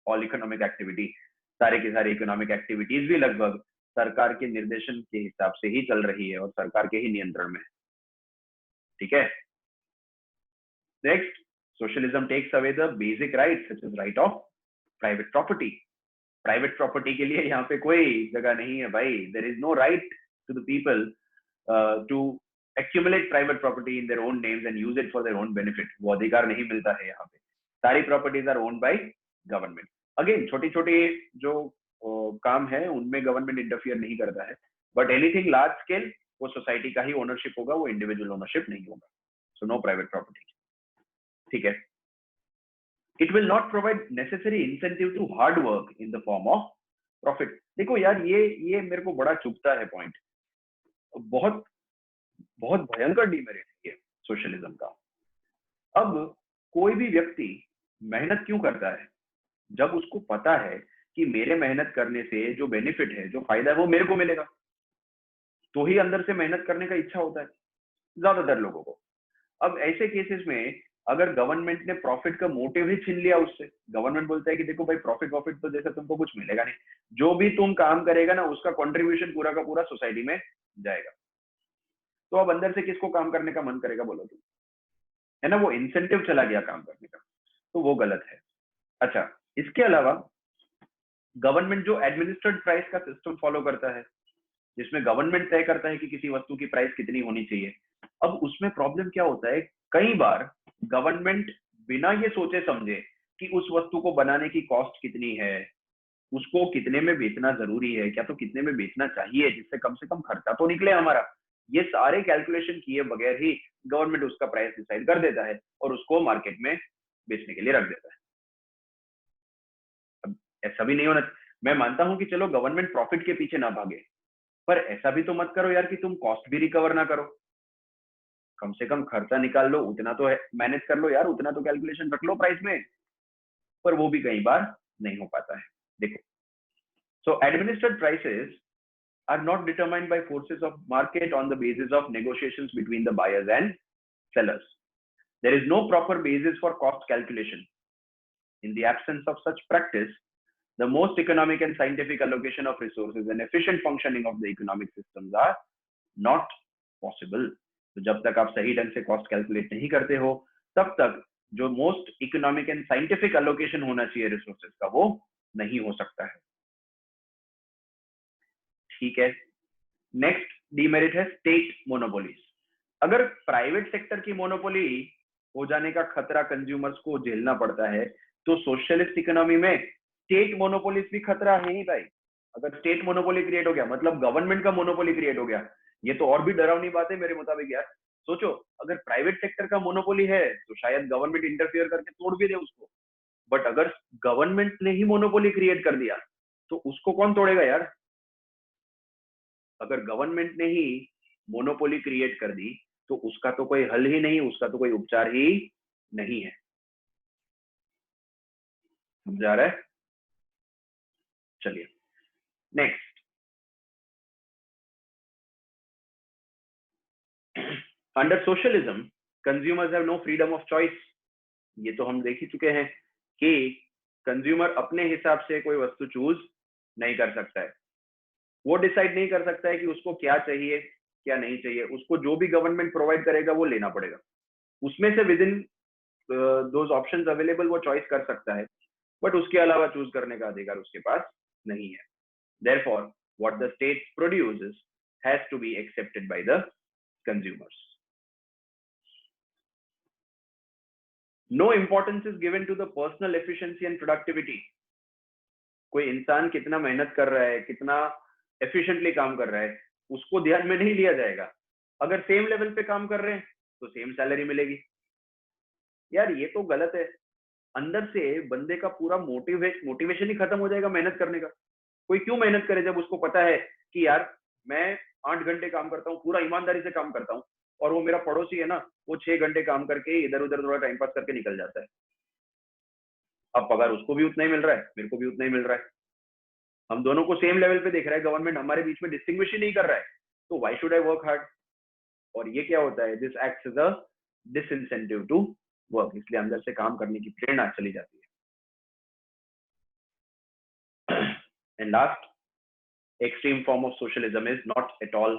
all economic activity, सारे के सारे इकोनॉमिक एक्टिविटीज भी लगभग सरकार के निर्देशन के हिसाब से ही चल रही है और सरकार के ही नियंत्रण में। ठीक है, next, socialism takes away the basic right such as right of private property. Private property के लिए यहाँ पे कोई जगह नहीं है भाई, there is no right to the people to accumulate private property in their own names and use it for their own benefit, वो अधिकार नहीं मिलता है यहाँ पे। सारी properties are owned by government. Again छोटी छोटी जो काम है उनमें गवर्नमेंट इंटरफियर नहीं करता है, बट एनीथिंग लार्ज स्केल वो सोसाइटी का ही ओनरशिप होगा, वो इंडिविजुअल ओनरशिप नहीं होगा। So no private property. ठीक है, it will not provide necessary incentive to hard work in the form of profit. देखो यार, ये मेरे को बड़ा चुभता है पॉइंट, बहुत बहुत भयंकर डीमेरिट है ये सोशलिज्म का। अब कोई भी व्यक्ति मेहनत क्यों करता है? जब उसको पता है कि मेरे मेहनत करने से जो बेनिफिट है, जो फायदा है, वो मेरे को मिलेगा, तो ही अंदर से मेहनत करने का इच्छा होता है ज्यादातर लोगों को। अब ऐसे केसेस में अगर गवर्नमेंट ने प्रॉफिट का मोटिव ही छीन लिया उससे, गवर्नमेंट बोलता है कि देखो भाई प्रॉफिट प्रॉफिट तो जैसा तुमको कुछ मिलेगा नहीं, जो भी तुम काम करेगा ना उसका कंट्रीब्यूशन पूरा का पूरा सोसाइटी में जाएगा, तो अब अंदर से किसको काम करने का मन करेगा बोलो तुम, है ना। वो इंसेंटिव चला गया काम करने का, तो वो गलत है। अच्छा, इसके अलावा गवर्नमेंट जो एडमिनिस्ट्रेड प्राइस का सिस्टम फॉलो करता है, जिसमें गवर्नमेंट तय करता है कि किसी वस्तु की प्राइस कितनी होनी चाहिए, अब उसमें प्रॉब्लम क्या होता है, कई बार गवर्नमेंट बिना ये सोचे समझे कि उस वस्तु को बनाने की कॉस्ट कितनी है, उसको कितने में बेचना जरूरी है, क्या तो कितने में बेचना चाहिए जिससे कम से कम खर्चा तो निकले हमारा, ये सारे कैलकुलेशन किए बगैर ही गवर्नमेंट उसका प्राइस डिसाइड कर देता है और उसको मार्केट में बेचने के लिए रख देता है। अब ऐसा भी नहीं होना, मैं मानता हूं कि चलो गवर्नमेंट प्रॉफिट के पीछे ना भागे, पर ऐसा भी तो मत करो यार कि तुम कॉस्ट भी रिकवर ना करो, कम से कम खर्चा निकाल लो, उतना तो मैनेज कर लो यार, उतना तो कैलकुलेशन रख लो प्राइस में, पर वो भी कई बार नहीं हो पाता है। देखो, so administered prices are not determined by forces of market on the basis of negotiations between the buyers and sellers. There is no proper basis for cost calculation. In the absence of such practice, The most economic and scientific allocation of resources and efficient functioning of the economic systems are not possible. तो जब तक आप सही ढंग से cost calculate नहीं करते हो तब तक जो most economic and scientific allocation होना चाहिए रिसोर्सेज का वो नहीं हो सकता है। ठीक है, नेक्स्ट डीमेरिट है स्टेट मोनोपोलीज। अगर प्राइवेट सेक्टर की मोनोपोली हो जाने का खतरा कंज्यूमर्स को झेलना पड़ता है तो सोशलिस्ट इकोनॉमी में स्टेट मोनोपोलीज भी खतरा है ही भाई। अगर स्टेट मोनोपोली क्रिएट हो गया मतलब गवर्नमेंट का मोनोपोली क्रिएट हो गया, ये तो और भी डरावनी बात है मेरे मुताबिक यार। सोचो अगर प्राइवेट सेक्टर का मोनोपोली है तो शायद गवर्नमेंट इंटरफियर करके तोड़ भी दे उसको, बट अगर गवर्नमेंट ने ही मोनोपोली क्रिएट कर दिया तो उसको कौन तोड़ेगा यार। अगर गवर्नमेंट ने ही मोनोपोली क्रिएट कर दी तो उसका तो कोई हल ही नहीं, उसका तो कोई उपचार ही नहीं है। समझा रहा है? चलिए next, under socialism consumers have no freedom of choice. ये तो हम देख ही चुके हैं कि कंज्यूमर अपने हिसाब से कोई वस्तु चूज नहीं कर सकता है। वो डिसाइड नहीं कर सकता है कि उसको क्या चाहिए क्या नहीं चाहिए, उसको जो भी गवर्नमेंट प्रोवाइड करेगा वो लेना पड़ेगा। उसमें से with in those options available वो चॉइस कर सकता है, बट उसके अलावा चूज करने का अधिकार उसके पास नहीं है। Therefore, what the state produces has to be accepted by the consumers. No importance is given to the personal efficiency and productivity. कोई इंसान कितना मेहनत कर रहा है, कितना एफिशिएंटली काम कर रहा है, उसको ध्यान में नहीं लिया जाएगा। अगर सेम लेवल पे काम कर रहे हैं तो सेम सैलरी मिलेगी। यार ये तो गलत है। अंदर से बंदे का पूरा मोटिवेशन ही खत्म हो जाएगा मेहनत करने का। कोई क्यों मेहनत करे जब उसको पता है कि यार मैं 8 घंटे काम करता हूँ, पूरा ईमानदारी से काम करता हूँ, और वो मेरा पड़ोसी है ना वो 6 घंटे काम करके इधर उधर थोड़ा टाइम पास करके निकल जाता है। अब पगार उसको भी उतना ही मिल रहा है, मेरे को भी उतना ही मिल रहा है, हम दोनों को सेम लेवल पे देख रहा है, गवर्नमेंट हमारे बीच में डिस्टिंग्विश ही नहीं कर रहा है, तो why should I work hard. और ये क्या होता है, this acts as a disincentive to work, इसलिए अंदर से काम करने की प्रेरणा चली जाती है। And last, extreme form of socialism is not at all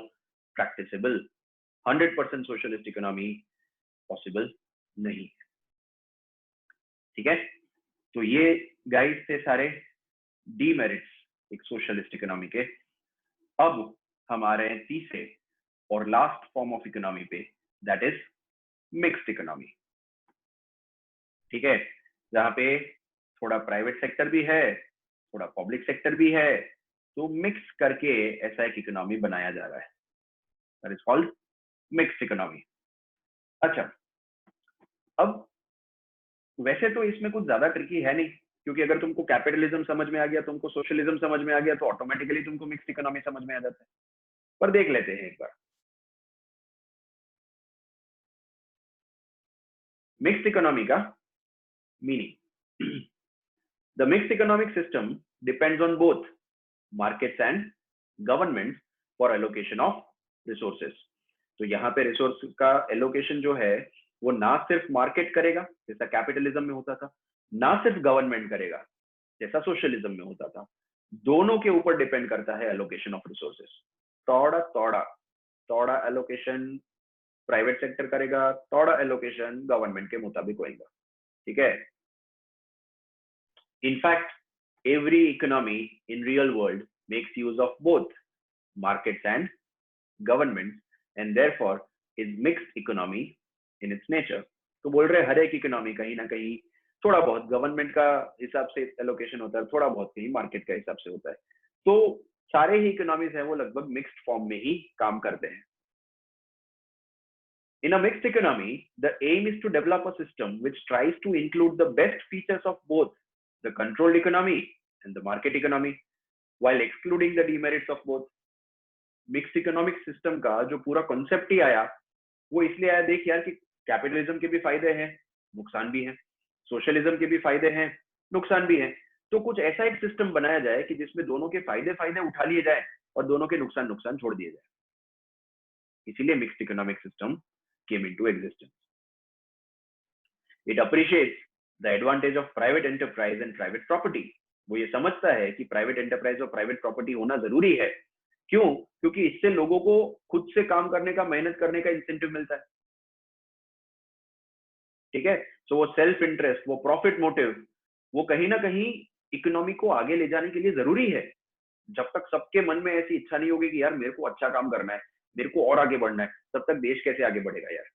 practicable. 100% socialist economy possible नहीं। ठीक है, तो ये गाइस थे सारे डीमेरिट्स एक सोशलिस्ट इकोनॉमी के। अब हम आ रहे हैं तीसरे और लास्ट फॉर्म ऑफ इकोनॉमी पे, दैट इज मिक्स्ड इकोनॉमी। ठीक है, जहां पे थोड़ा प्राइवेट सेक्टर भी है, थोड़ा पब्लिक सेक्टर भी है, तो मिक्स करके ऐसा एक इकोनॉमी बनाया जा रहा है, that is called mixed economy. अच्छा, अब वैसे तो इसमें कुछ ज्यादा ट्रिकी है नहीं, क्योंकि अगर तुमको कैपिटलिज्म समझ में आ गया, तुमको सोशलिज्म समझ में आ गया, तो ऑटोमेटिकली तुमको मिक्स्ड इकोनॉमी समझ में आ जाता है। पर देख लेते हैं एक बार। मिक्स्ड इकोनॉमी का meaning, the mixed economic system depends on both markets and government for allocation of resources. तो यहाँ पे रिसोर्स का एलोकेशन जो है वो ना सिर्फ मार्केट करेगा जैसा कैपिटलिज्म में होता था, ना सिर्फ गवर्नमेंट करेगा जैसा सोशलिज्म में होता था, दोनों के ऊपर डिपेंड करता है एलोकेशन ऑफ रिसोर्सेस। थोड़ा थोड़ा थोड़ा एलोकेशन प्राइवेट सेक्टर करेगा, थोड़ा एलोकेशन गवर्नमेंट के मुताबिक होगा। ठीक है, in fact every economy in real world makes use of both markets and governments and therefore is mixed economy in its nature। तो बोल रहे हर एक इकोनॉमी कहीं ना कहीं थोड़ा बहुत गवर्नमेंट का हिसाब से एलोकेशन होता है, थोड़ा बहुत कहीं मार्केट का हिसाब से होता है, तो सारे ही इकोनॉमीज हैं वो लगभग मिक्स्ड फॉर्म में ही काम करते हैं। In a mixed economy, the aim is to develop a system which tries to include the best features of both the controlled economy and the market economy while excluding the demerits of both। Mix economic system का जो पूरा concept ही आया वो इसलिए आया, देख यार कि कैपिटलिज्म के भी फायदे हैं नुकसान भी हैं, सोशलिज्म के भी फायदे हैं नुकसान भी हैं, तो कुछ ऐसा एक सिस्टम बनाया जाए कि जिसमें दोनों के फायदे फायदे उठा लिए जाए और दोनों के नुकसान नुकसान छोड़ दिए जाए। इसीलिए mixed economic system came into existence। It appreciates the advantage of private enterprise and private property वो ये समझता है कि प्राइवेट एंटरप्राइज और प्राइवेट प्रॉपर्टी होना जरूरी है। क्यों? क्योंकि इससे लोगों को खुद से काम करने का, मेहनत करने का इंसेंटिव मिलता है। ठीक है, सो वो सेल्फ इंटरेस्ट, वो प्रॉफिट मोटिव, वो कहीं ना कहीं इकोनॉमी को आगे ले जाने के लिए जरूरी है। जब तक सबके मन में ऐसी इच्छा नहीं होगी कि यार मेरे को अच्छा काम करना है, मेरे को और आगे बढ़ना है, तब तक देश कैसे आगे बढ़ेगा यार।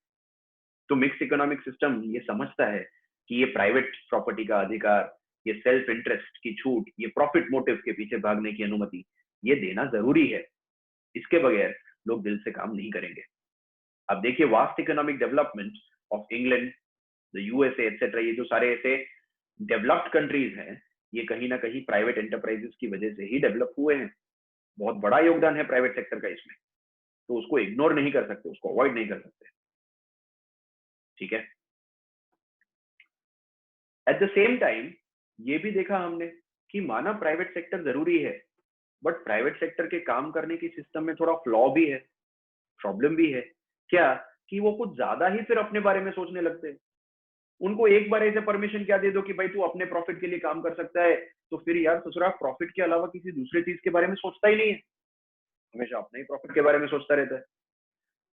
तो मिक्स इकोनॉमिक सिस्टम ये समझता है कि ये प्राइवेट प्रॉपर्टी का अधिकार, ये सेल्फ इंटरेस्ट की छूट, ये प्रॉफिट मोटिव के पीछे भागने की अनुमति, ये देना जरूरी है। इसके बगैर लोग दिल से काम नहीं करेंगे। अब देखिए vast economic development of England, the USA etcetera, ये जो सारे ऐसे डेवलप्ड कंट्रीज हैं, ये कहीं ना कहीं प्राइवेट एंटरप्राइजेस की वजह से ही डेवलप हुए हैं। बहुत बड़ा योगदान है प्राइवेट सेक्टर का इसमें, तो उसको इग्नोर नहीं कर सकते, उसको अवॉइड नहीं कर सकते। ठीक है, एट द सेम टाइम ये भी देखा हमने कि माना प्राइवेट सेक्टर जरूरी है, बट प्राइवेट सेक्टर के काम करने की सिस्टम में थोड़ा फ्लॉ भी है, प्रॉब्लम भी है। क्या? कि वो कुछ ज्यादा ही फिर अपने बारे में सोचने लगते हैं। उनको एक बार ऐसे परमिशन क्या दे दो कि भाई तू अपने प्रॉफिट के लिए काम कर सकता है, तो फिर यार ससुरा प्रॉफिट के अलावा किसी दूसरे चीज के बारे में सोचता ही नहीं है, हमेशा अपने ही प्रॉफिट के बारे में सोचता रहता है।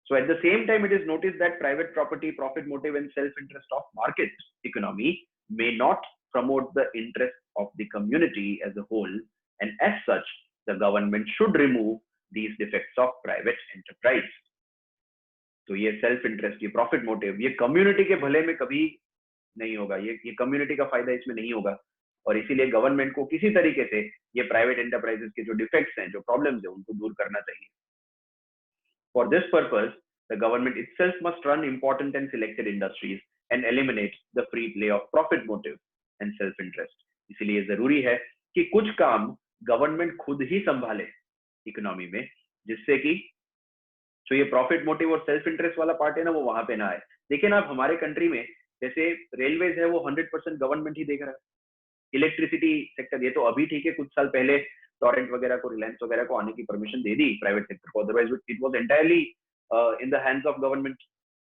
So at the same time, it is noticed that private property, profit motive, and self-interest of market economy may not promote the interest of the community as a whole, and as such, the government should remove these defects of private enterprise. तो ये self interest, ये profit motive, ये community के भले में कभी नहीं होगा, ये कम्युनिटी का फायदा इसमें नहीं होगा, और इसीलिए गवर्नमेंट को किसी तरीके से ये प्राइवेट एंटरप्राइजेस के जो डिफेक्ट्स हैं, जो प्रॉब्लम्स हैं, उनको दूर करना चाहिए। For this purpose, the government itself must run important and selected industries and eliminate the free play of profit motive and self-interest. इसलिए जरूरी है कि कुछ काम गवर्नमेंट खुद ही संभाले इकोनॉमी में, जिससे कि जो ये प्रॉफिट मोटिव और सेल्फ इंटरेस्ट वाला पार्ट है ना, वो वहां पे ना आए। देखिए ना, आप हमारे कंट्री में जैसे रेलवेज है, वो 100% गवर्नमेंट ही देख रहा है। इलेक्ट्रिसिटी सेक्टर, ये तो अभी ठीक है, कुछ साल पहले टॉरेंट वगैरह को, रिलायंस वगैरह को आने की परमिशन दे दी प्राइवेट सेक्टर को, otherwise it was entirely in the hands of government.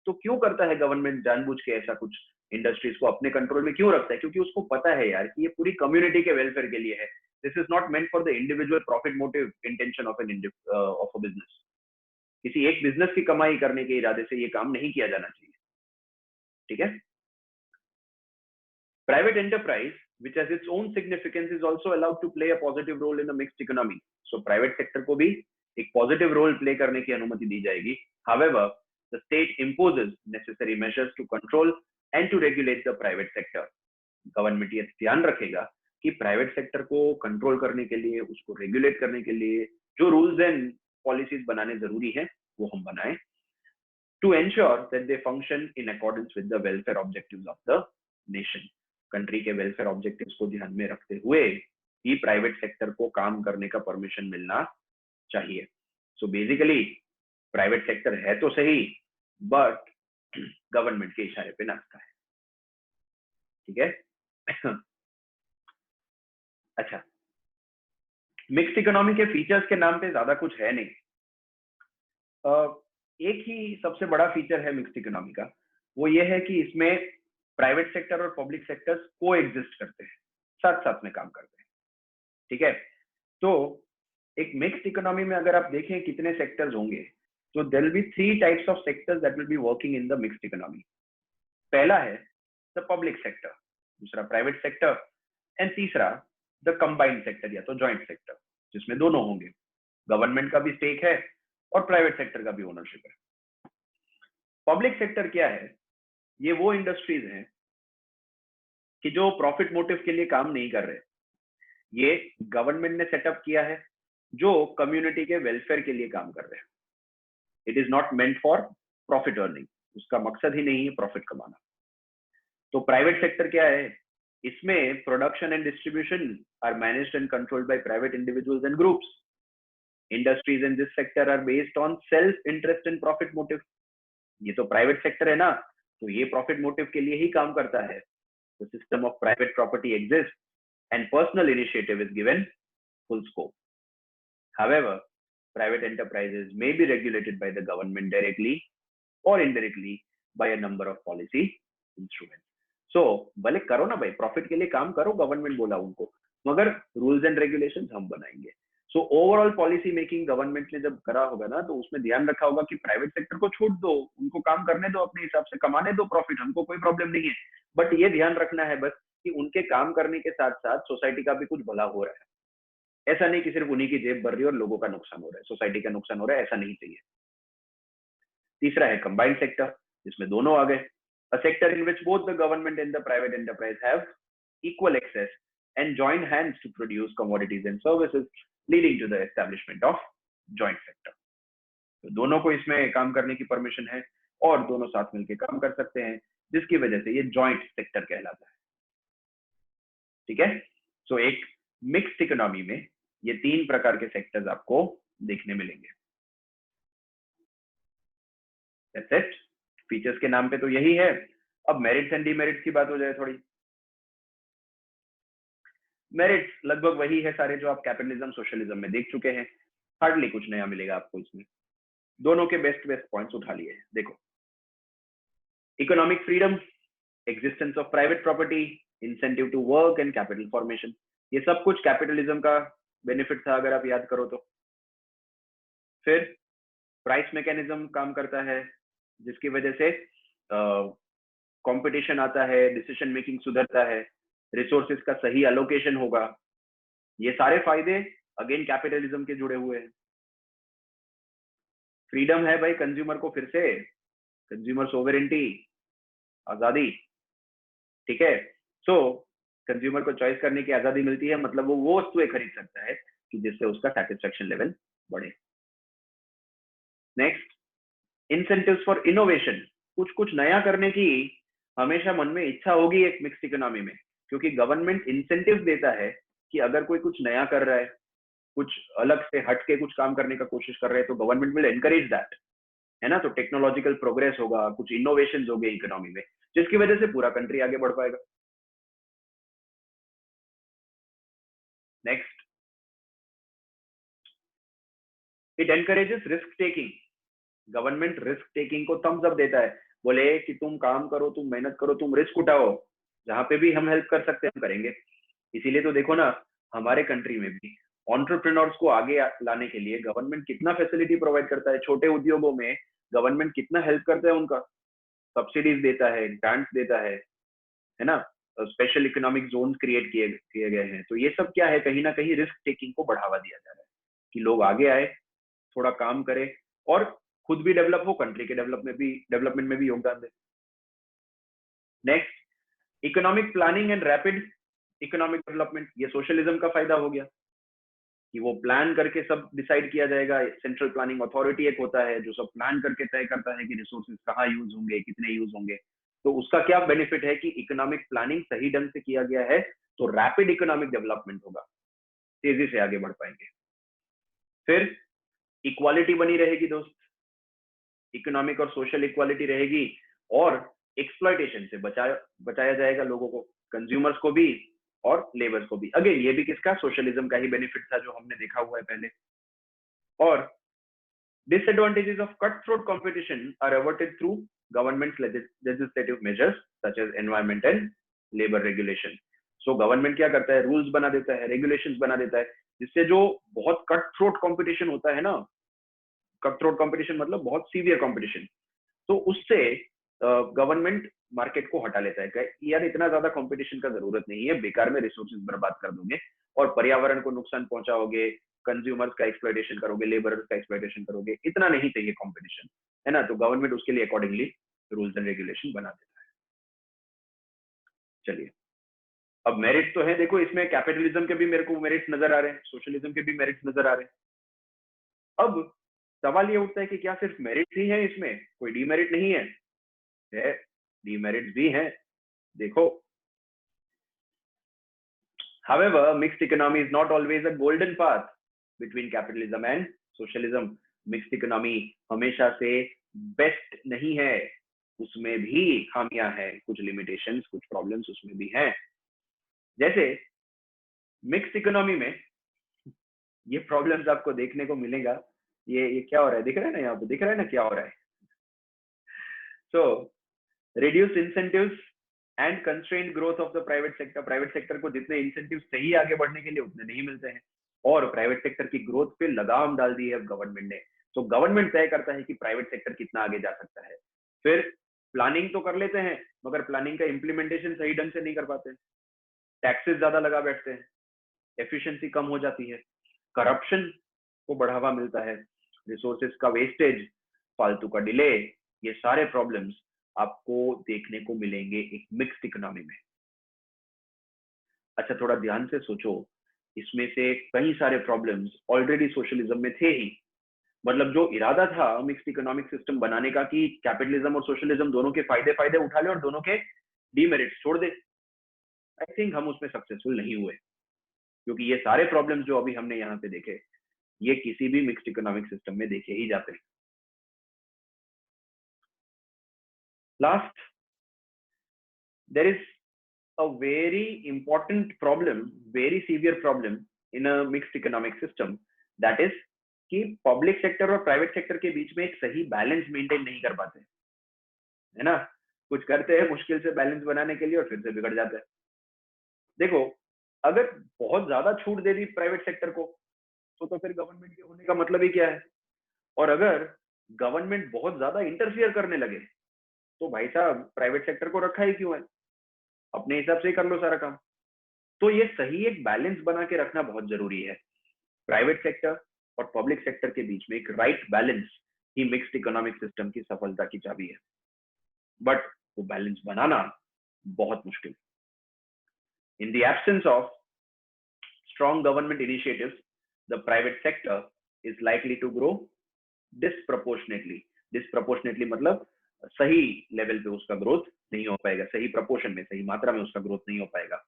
तो क्यों करता है गवर्नमेंट जानबूझ के ऐसा कुछ, इंडस्ट्रीज को अपने कंट्रोल में क्यों रखता है? क्योंकि उसको पता है यार कि ये पूरी कम्युनिटी के वेलफेयर के लिए है। This is not meant for the individual profit motive intention of a business. किसी एक बिजनेस की कमाई करने के इरादे से ये काम नहीं किया जाना चाहिए। ठीक है, private enterprise, which has its own significance, is also allowed to play a positive role in a mixed economy. So private sector को भी एक positive role play करने की अनुमति दी जाएगी. However, the state imposes necessary measures to control and to regulate the private sector. Government ये ध्यान रखेगा कि प्राइवेट सेक्टर को कंट्रोल करने के लिए, उसको रेगुलेट करने के लिए जो रूल्स एंड पॉलिसीज बनाने जरूरी है, वो हम बनाएं, to ensure that they function in accordance with the welfare objectives of the nation. Country के वेलफेयर ऑब्जेक्टिव्स को ध्यान में रखते हुए ही प्राइवेट सेक्टर को काम करने का परमिशन मिलना चाहिए। सो बेसिकली प्राइवेट सेक्टर है तो सही, बट गवर्नमेंट के इशारे पे नाचता है। ठीक है अच्छा, मिक्स्ड इकोनॉमी के फीचर्स के नाम पे ज्यादा कुछ है नहीं। एक ही सबसे बड़ा फीचर है मिक्स्ड इकोनॉमी का, वो ये है कि इसमें प्राइवेट सेक्टर और पब्लिक सेक्टर्स को एग्जिस्ट करते हैं, साथ साथ में काम करते हैं। ठीक है, तो एक मिक्स्ड इकोनॉमी में अगर आप देखें कितने सेक्टर्स होंगे, तो there will be 3 types of sectors that will be working in the mixed economy. पहला है द पब्लिक सेक्टर, दूसरा प्राइवेट सेक्टर, एंड तीसरा द कंबाइंड सेक्टर या तो जॉइंट सेक्टर, जिसमें दोनों होंगे, गवर्नमेंट का भी स्टेक है और प्राइवेट सेक्टर का भी ओनरशिप है। पब्लिक सेक्टर क्या है? ये वो इंडस्ट्रीज हैं कि जो प्रॉफिट मोटिव के लिए काम नहीं कर रहे, ये गवर्नमेंट ने सेटअप किया है, जो कम्युनिटी के वेलफेयर के लिए काम कर रहे हैं। It is not meant for profit earning, उसका मकसद ही नहीं है प्रॉफिट कमाना। तो प्राइवेट सेक्टर क्या है? इसमें production and distribution are managed and controlled by private individuals and groups. Industries in this sector are based on self interest and profit motive. ये तो प्राइवेट सेक्टर है ना, तो ये प्रॉफिट मोटिव के लिए ही काम करता है। The system of private property exists and personal initiative is given full scope. However, private enterprises may be regulated by the government directly or indirectly by a number of policy instruments. So, भले करो ना भाई, profit के लिए काम करो, government बोला उनको, मगर रूल्स एंड रेगुलेशंस हम बनाएंगे। So overall policy making government ने जब करा होगा ना, तो उसमें ध्यान रखा होगा कि प्राइवेट सेक्टर को छूट दो, उनको काम करने दो, अपने हिसाब से कमाने दो प्रॉफिट, हमको कोई प्रॉब्लम नहीं है। बट ये ध्यान रखना है बस कि उनके काम करने के साथ साथ सोसाइटी का भी कुछ भला हो रहा है। ऐसा नहीं कि सिर्फ उन्हीं की जेब भर रही है और लोगों का नुकसान हो रहा है, सोसाइटी का नुकसान हो रहा है, ऐसा नहीं चाहिए। तीसरा है कंबाइंड सेक्टर, जिसमें दोनों आ गए। A sector in which both the government and the private enterprise have equal access and join hands to produce commodities and services, leading to the establishment of joint sector. तो दोनों को इसमें काम करने की परमिशन है और दोनों साथ मिलकर काम कर सकते हैं, जिसकी वजह से ये जॉइंट सेक्टर कहलाता है। ठीक है, सो एक मिक्स्ड इकोनॉमी में ये तीन प्रकार के सेक्टर्स आपको देखने मिलेंगे। दैट्स इट, फीचर्स के नाम पे तो यही है। अब मेरिट्स एंड डीमेरिट्स की बात हो जाए थोड़ी। मेरिट्स लगभग वही है सारे जो आप कैपिटलिज्म सोशलिज्म में देख चुके हैं, हार्डली कुछ नया मिलेगा आपको इसमें। दोनों के बेस्ट पॉइंट्स उठा लिए। देखो, economic freedom, existence of private property, incentive to work and capital formation, ये सब कुछ कैपिटलिज्म का बेनिफिट था अगर आप याद करो तो। फिर प्राइस मैकेनिज्म काम करता है, जिसकी वजह से कंपटीशन आता है, डिसीजन मेकिंग सुधरता है, रिसोर्सेज का सही एलोकेशन होगा। ये सारे फायदे अगेन कैपिटलिज्म के जुड़े हुए हैं। फ्रीडम है भाई कंज्यूमर को, फिर से कंज्यूमर सोवरेंटी, आजादी। ठीक है, सो कंज्यूमर को चॉइस करने की आजादी मिलती है, मतलब वो वस्तुएं खरीद सकता है कि जिससे उसका सेटिस्फेक्शन लेवल बढ़े। नेक्स्ट, इंसेंटिव्स फॉर इनोवेशन, कुछ कुछ नया करने की हमेशा मन में इच्छा होगी एक मिक्स्ड इकोनॉमी में, क्योंकि गवर्नमेंट इंसेंटिव देता है कि अगर कोई कुछ नया कर रहा है, कुछ अलग से हट के कुछ काम करने का कोशिश कर रहे हैं, तो गवर्नमेंट विल एनकरेज दैट, है ना। तो टेक्नोलॉजिकल प्रोग्रेस होगा, कुछ इनोवेशन हो गए इकोनॉमी में, जिसकी वजह से पूरा कंट्री आगे बढ़ पाएगा। Next, it encourages risk taking, government risk taking को थम्स अप देता है, बोले कि तुम काम करो, तुम मेहनत करो, तुम रिस्क उठाओ, जहां पे भी हम हेल्प कर सकते हैं हम करेंगे। इसीलिए तो देखो ना, हमारे कंट्री में भी एंटरप्रेन्योर्स को आगे लाने के लिए गवर्नमेंट कितना फैसिलिटी प्रोवाइड करता है। छोटे उद्योगों में गवर्नमेंट कितना हेल्प करता है, उनका सब्सिडीज देता है, ग्रांट्स देता है ना। स्पेशल इकोनॉमिक जोन क्रिएट किए गए हैं। तो ये सब क्या है, कहीं ना कहीं रिस्क टेकिंग को बढ़ावा दिया जा रहा है कि लोग आगे आए, थोड़ा काम करें और खुद भी डेवलप हो, कंट्री के डेवलपमेंट में भी योगदान दे। Next, economic planning and rapid economic development, ये सोशलिज्म का फायदा हो गया कि वो प्लान करके सब डिसाइड किया जाएगा। सेंट्रल प्लानिंग अथॉरिटी एक होता है जो सब प्लान करके तय करता है कि रिसोर्सेज कहाँ यूज होंगे, कितने यूज होंगे। तो उसका क्या बेनिफिट है कि इकोनॉमिक प्लानिंग सही ढंग से किया गया है तो रैपिड इकोनॉमिक डेवलपमेंट होगा, तेजी से आगे बढ़ पाएंगे। फिर इक्वालिटी बनी रहेगी दोस्त, इकोनॉमिक और सोशल इक्वालिटी रहेगी और एक्सप्लॉयटेशन से बचाया जाएगा लोगों को, कंज्यूमर्स को भी और लेबर्स को भी। अगेन ये भी किसका, सोशलिज्म का ही बेनिफिट था जो हमने देखा हुआ है पहले। और disadvantages of cutthroat competition are averted through government's legislative measures such as environment and labor regulation. So government क्या करता है, रूल्स बना देता है, रेगुलेशंस बना देता है, जिससे जो बहुत कट थ्रोट कंपटीशन होता है ना, कट थ्रोट कंपटीशन मतलब बहुत सीवियर कंपटीशन, तो उससे गवर्नमेंट मार्केट को हटा लेता है कि यार इतना ज्यादा कंपटीशन का जरूरत नहीं है, बेकार में रिसोर्सेज बर्बाद कर दोगे और पर्यावरण को नुकसान पहुंचाओगे, कंज्यूमर्स का एक्सप्लॉयटेशन करोगे, लेबर्स का एक्सप्लॉयटेशन करोगे, इतना नहीं चाहिए कंपटीशन, है ना। तो गवर्नमेंट उसके लिए अकॉर्डिंगली रूल्स एंड रेगुलेशन बना देता है। चलिए, अब मेरिट्स तो है, देखो इसमें कैपिटलिज्म के भी मेरे को मेरिट्स नजर आ रहे हैं, सोशलिज्म के भी मेरिट्स नजर आ रहे हैं। अब सवाल ये उठता है कि क्या सिर्फ मेरिट्स ही है, इसमें कोई डीमेरिट नहीं है? डीमेरिट्स भी हैं, देखो। However, mixed economy is not always a golden path between capitalism and socialism. Mixed economy हमेशा से बेस्ट नहीं है, उसमें भी खामियां हैं, कुछ लिमिटेशंस, कुछ प्रॉब्लम्स उसमें भी हैं। जैसे मिक्स्ड इकोनॉमी में ये प्रॉब्लम्स आपको देखने को मिलेगा। ये क्या हो रहा है, दिख रहा है ना, यहाँ पे दिख रहा है ना क्या हो रहा है। So reduce incentives and constraint growth of the private sector, private sector को जितने इंसेंटिव चाहिए आगे बढ़ने के लिए उतने नहीं मिलते हैं, और प्राइवेट सेक्टर की ग्रोथ पे लगाम डाल दी है गवर्नमेंट ने। तो गवर्नमेंट तय करता है कि प्राइवेट सेक्टर कितना आगे जा सकता है। फिर प्लानिंग तो कर लेते हैं, मगर प्लानिंग का इम्प्लीमेंटेशन सही ढंग से नहीं कर पाते, टैक्सेस ज्यादा लगा बैठते हैं, एफिशिएंसी कम हो जाती है, करप्शन को बढ़ावा मिलता है, रिसोर्सेज का वेस्टेज, फालतू का डिले, ये सारे प्रॉब्लम्स आपको देखने को मिलेंगे एक मिक्स्ड इकोनॉमी में। अच्छा, थोड़ा ध्यान से सोचो, इसमें से कई सारे प्रॉब्लम्स ऑलरेडी सोशलिज्म में थे ही। मतलब जो इरादा था मिक्स्ड इकोनॉमिक सिस्टम बनाने का कि कैपिटलिज्म और सोशलिज्म दोनों के फायदे फायदे उठा ले और दोनों के डीमेरिट्स छोड़ दे, आई थिंक हम उसमें सक्सेसफुल नहीं हुए, क्योंकि ये सारे प्रॉब्लम्स जो अभी हमने यहाँ पे देखे, ये किसी भी मिक्स्ड इकोनॉमिक सिस्टम में देखे ही जाते हैं। Last, there is a very important problem, very severe problem in a mixed economic system, that is कि पब्लिक सेक्टर और प्राइवेट सेक्टर के बीच में एक सही बैलेंस मेंटेन नहीं कर पाते, है ना। कुछ करते हैं मुश्किल से बैलेंस बनाने के लिए और फिर से बिगड़ जाता है। देखो, अगर बहुत ज्यादा छूट दे दी प्राइवेट सेक्टर को तो फिर गवर्नमेंट के होने का मतलब ही क्या है। और अगर गवर्नमेंट बहुत ज्यादा इंटरफियर करने लगे तो भाई साहब प्राइवेट सेक्टर को रखा ही क्यों है, अपने हिसाब से ही कर लो सारा काम। तो ये सही एक बैलेंस बना के रखना बहुत जरूरी है। प्राइवेट सेक्टर और पब्लिक सेक्टर के बीच में एक राइट बैलेंस ही मिक्स्ड इकोनॉमिक सिस्टम की सफलता की चाबी है, बट वो बैलेंस बनाना बहुत मुश्किल। In the absence of strong government initiatives, the private sector is likely to grow disproportionately. Disproportionately मतलब सही लेवल पे उसका ग्रोथ नहीं हो पाएगा, सही प्रपोर्शन में, सही मात्रा में उसका ग्रोथ नहीं हो पाएगा।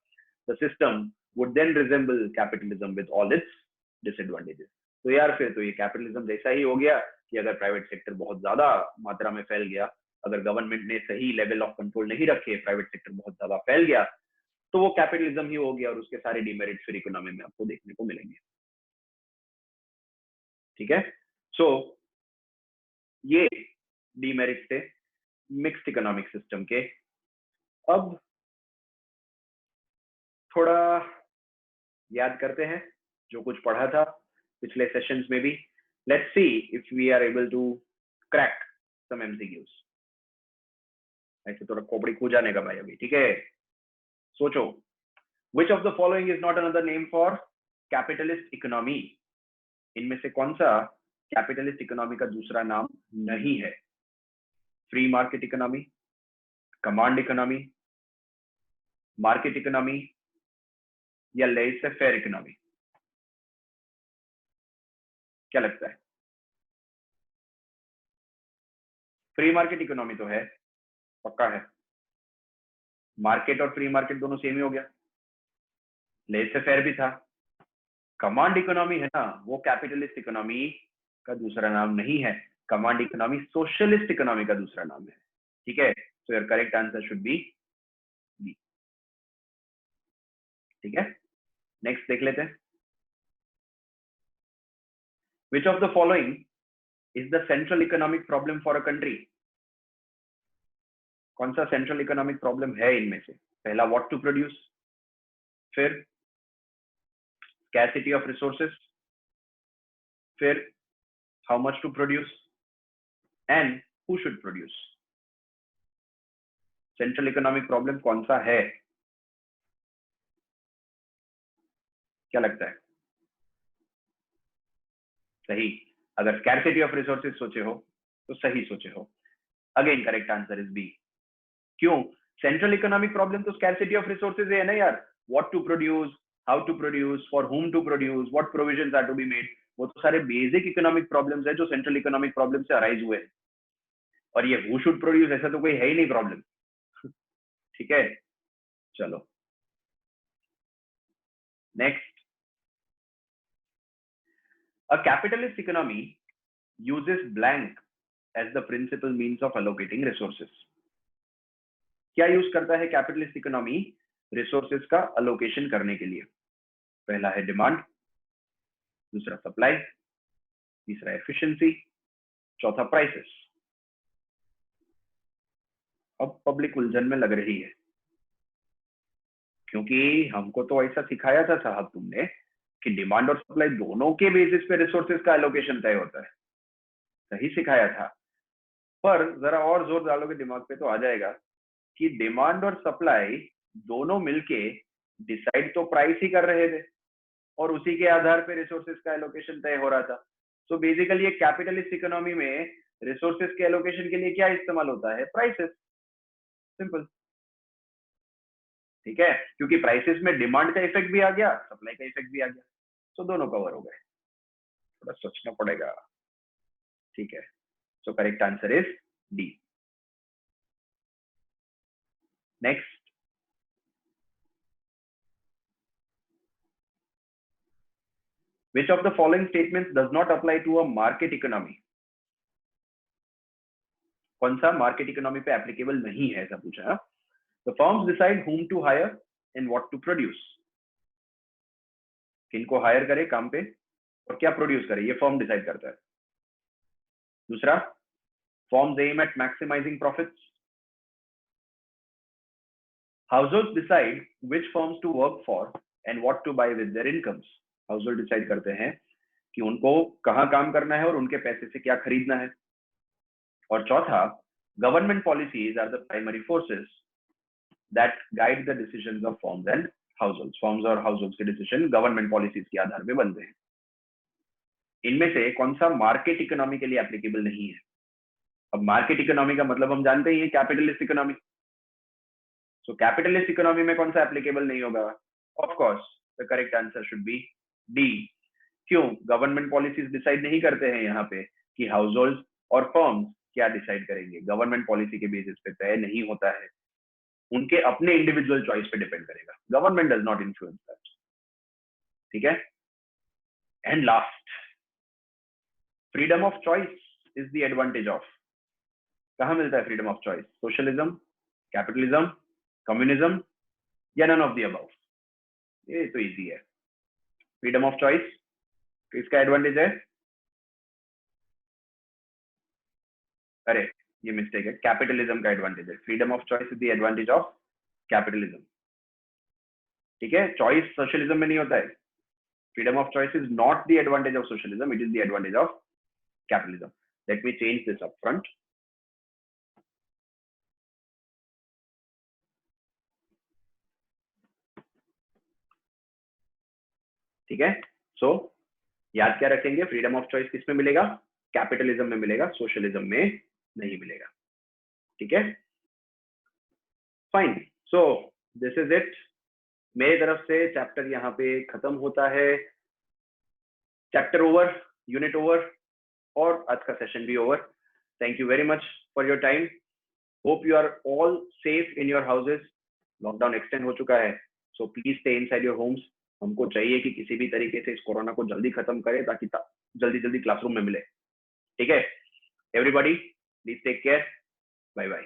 The system would then resemble capitalism with all its disadvantages. तो यार फिर तो ये कैपिटलिज्म जैसा ही हो गया कि अगर प्राइवेट सेक्टर बहुत ज्यादा मात्रा में फैल गया, अगर गवर्नमेंट ने सही लेवल ऑफ कंट्रोल नहीं रखे, प्राइवेट सेक्टर बहुत ज्यादा फैल गया, तो वो कैपिटलिज्म ही हो गया और उसके सारे डिमेरिट्स फिर इकोनॉमी में आपको देखने को मिलेंगे। ठीक है, सो ये डिमेरिट्स थे मिक्स्ड इकोनॉमिक सिस्टम के। अब थोड़ा याद करते हैं जो कुछ पढ़ा था पिछले सेशंस में भी। Let's see if we are able to crack some MCQs. ऐसे थोड़ा खोपड़ी खो जाने का भाई अभी, ठीक है। सोचो, विच of the following is not another name for capitalist economy. इनमें से कौन सा कैपिटलिस्ट इकोनॉमी का दूसरा नाम नहीं है? Free market economy, command economy, market economy या लेइसे फेयर इकोनॉमी? क्या लगता है? फ्री मार्केट इकोनॉमी तो है, पक्का है। मार्केट और फ्री मार्केट दोनों सेम ही हो गया। लेइसे फेयर भी था। कमांड इकोनॉमी है ना, वो कैपिटलिस्ट इकोनॉमी का दूसरा नाम नहीं है। कमांड इकोनॉमी सोशलिस्ट इकोनॉमी का दूसरा नाम है। ठीक है, so your correct answer should be B. ठीक है, नेक्स्ट देख लेते हैं। Which of the following is the central economic problem for a country? कौन सा सेंट्रल इकोनॉमिक प्रॉब्लम है इनमें से? पहला व्हाट टू प्रोड्यूस, फिर स्कैरसिटी ऑफ रिसोर्सेस, फिर how much to produce and who should produce. Central economic problem कौन सा है? क्या लगता है? सही, अगर स्कैरसिटी ऑफ रिसोर्सेज सोचे हो तो सही सोचे हो। Again correct answer is B. क्यों? सेंट्रल इकोनॉमिक प्रॉब्लम तो स्कैरसिटी ऑफ रिसोर्सेज है ना यार। What to produce, how to produce, for whom to produce, what provisions are to be made, वो तो सारे बेसिक इकोनॉमिक प्रॉब्लम्स है जो सेंट्रल इकोनॉमिक प्रॉब्लम से अराइज हुए हैं। और ये हु शुड प्रोड्यूस ऐसा तो कोई है ही नहीं प्रॉब्लम। ठीक है, चलो next. A capitalist economy uses blank as the principal means of allocating resources. क्या यूज करता है कैपिटलिस्ट इकोनॉमी रिसोर्सेज का अलोकेशन करने के लिए? पहला है डिमांड, दूसरा सप्लाई, तीसरा एफिशिएंसी, चौथा प्राइसेस। अब पब्लिक उलझन में लग रही है क्योंकि हमको तो ऐसा सिखाया था साहब तुमने कि डिमांड और सप्लाई दोनों के बेसिस पे रिसोर्सेज का एलोकेशन तय होता है, सही सिखाया था। पर जरा और जोर डालोगे दिमाग पे तो आ जाएगा कि डिमांड और सप्लाई दोनों मिलके डिसाइड तो प्राइस ही कर रहे थे और उसी के आधार पे रिसोर्सेज का एलोकेशन तय हो रहा था। सो बेसिकली एक कैपिटलिस्ट इकोनॉमी में रिसोर्सेज के एलोकेशन के लिए क्या इस्तेमाल होता है? Prices, simple. ठीक है, क्योंकि प्राइसेस में डिमांड का इफेक्ट भी आ गया, सप्लाई का इफेक्ट भी आ गया, सो दोनों कवर हो गए। थोड़ा सोचना पड़ेगा। ठीक है, so correct answer is D. Next, which of the following statements does not apply to a market economy? कौन सा मार्केट इकोनॉमी पे एप्लीकेबल नहीं है, ऐसा पूछा है। The firms decide whom to hire and what to produce. किनको higher करे काम पे और क्या प्रोड्यूस करे, ये फर्म डिसाइड करता है। दूसरा, firms aim at maximizing profits. Households decide which firms to work for and what to buy with their incomes. Household decide करते हैं कि उनको कहाँ काम करना है और उनके पैसे से क्या खरीदना है। और चौथा, government policies are the primary forces that guide the decisions of firms and households. Firms और हाउसहोल्ड्स के डिसीजन गवर्नमेंट पॉलिसीज के आधार पे बनते हैं। इनमें से कौन सा मार्केट इकोनॉमी के लिए एप्लीकेबल नहीं है? अब मार्केट इकोनॉमी का मतलब हम जानते ही हैं, कैपिटलिस्ट इकोनॉमी। सो कैपिटलिस्ट इकोनॉमी में कौन सा एप्लीकेबल नहीं होगा? Of course the correct answer should B D. क्यों? गवर्नमेंट पॉलिसीज डिसाइड नहीं करते हैं यहाँ पे कि हाउसहोल्ड्स और फर्म्स क्या डिसाइड करेंगे, गवर्नमेंट पॉलिसी के बेसिस पे तय नहीं होता है, उनके अपने इंडिविजुअल चॉइस पे डिपेंड करेगा। Government does not influence that. ठीक है, and last, freedom of choice is the advantage of. कहां मिलता है freedom of choice? Socialism, capitalism, communism या नन ऑफ द अबव? ये तो इजी है। फ्रीडम ऑफ चॉइस किसका एडवांटेज है? अरे ये मिस्टेक है, कैपिटलिज्म का एडवांटेज है। Freedom of choice is the advantage of capitalism. ठीक है, चॉइस सोशलिज्म में नहीं होता है। Freedom of choice is not the advantage of socialism, it is the advantage of capitalism. Let me change this up front. ठीक है, सो याद क्या रखेंगे? फ्रीडम ऑफ चॉइस किस में मिलेगा? कैपिटलिज्म में मिलेगा, सोशलिज्म में नहीं मिलेगा। ठीक है, fine. So this is it. मेरी तरफ से चैप्टर यहाँ पे खत्म होता है। चैप्टर ओवर, यूनिट ओवर, और आज का सेशन भी over. Thank you very much for your time. Hope you are all safe in your houses. Lockdown extend हो चुका है, so please stay inside your homes. हमको चाहिए कि किसी भी तरीके से इस कोरोना को जल्दी खत्म करें ताकि जल्दी जल्दी क्लासरूम में मिले। ठीक है, everybody please take care, bye bye.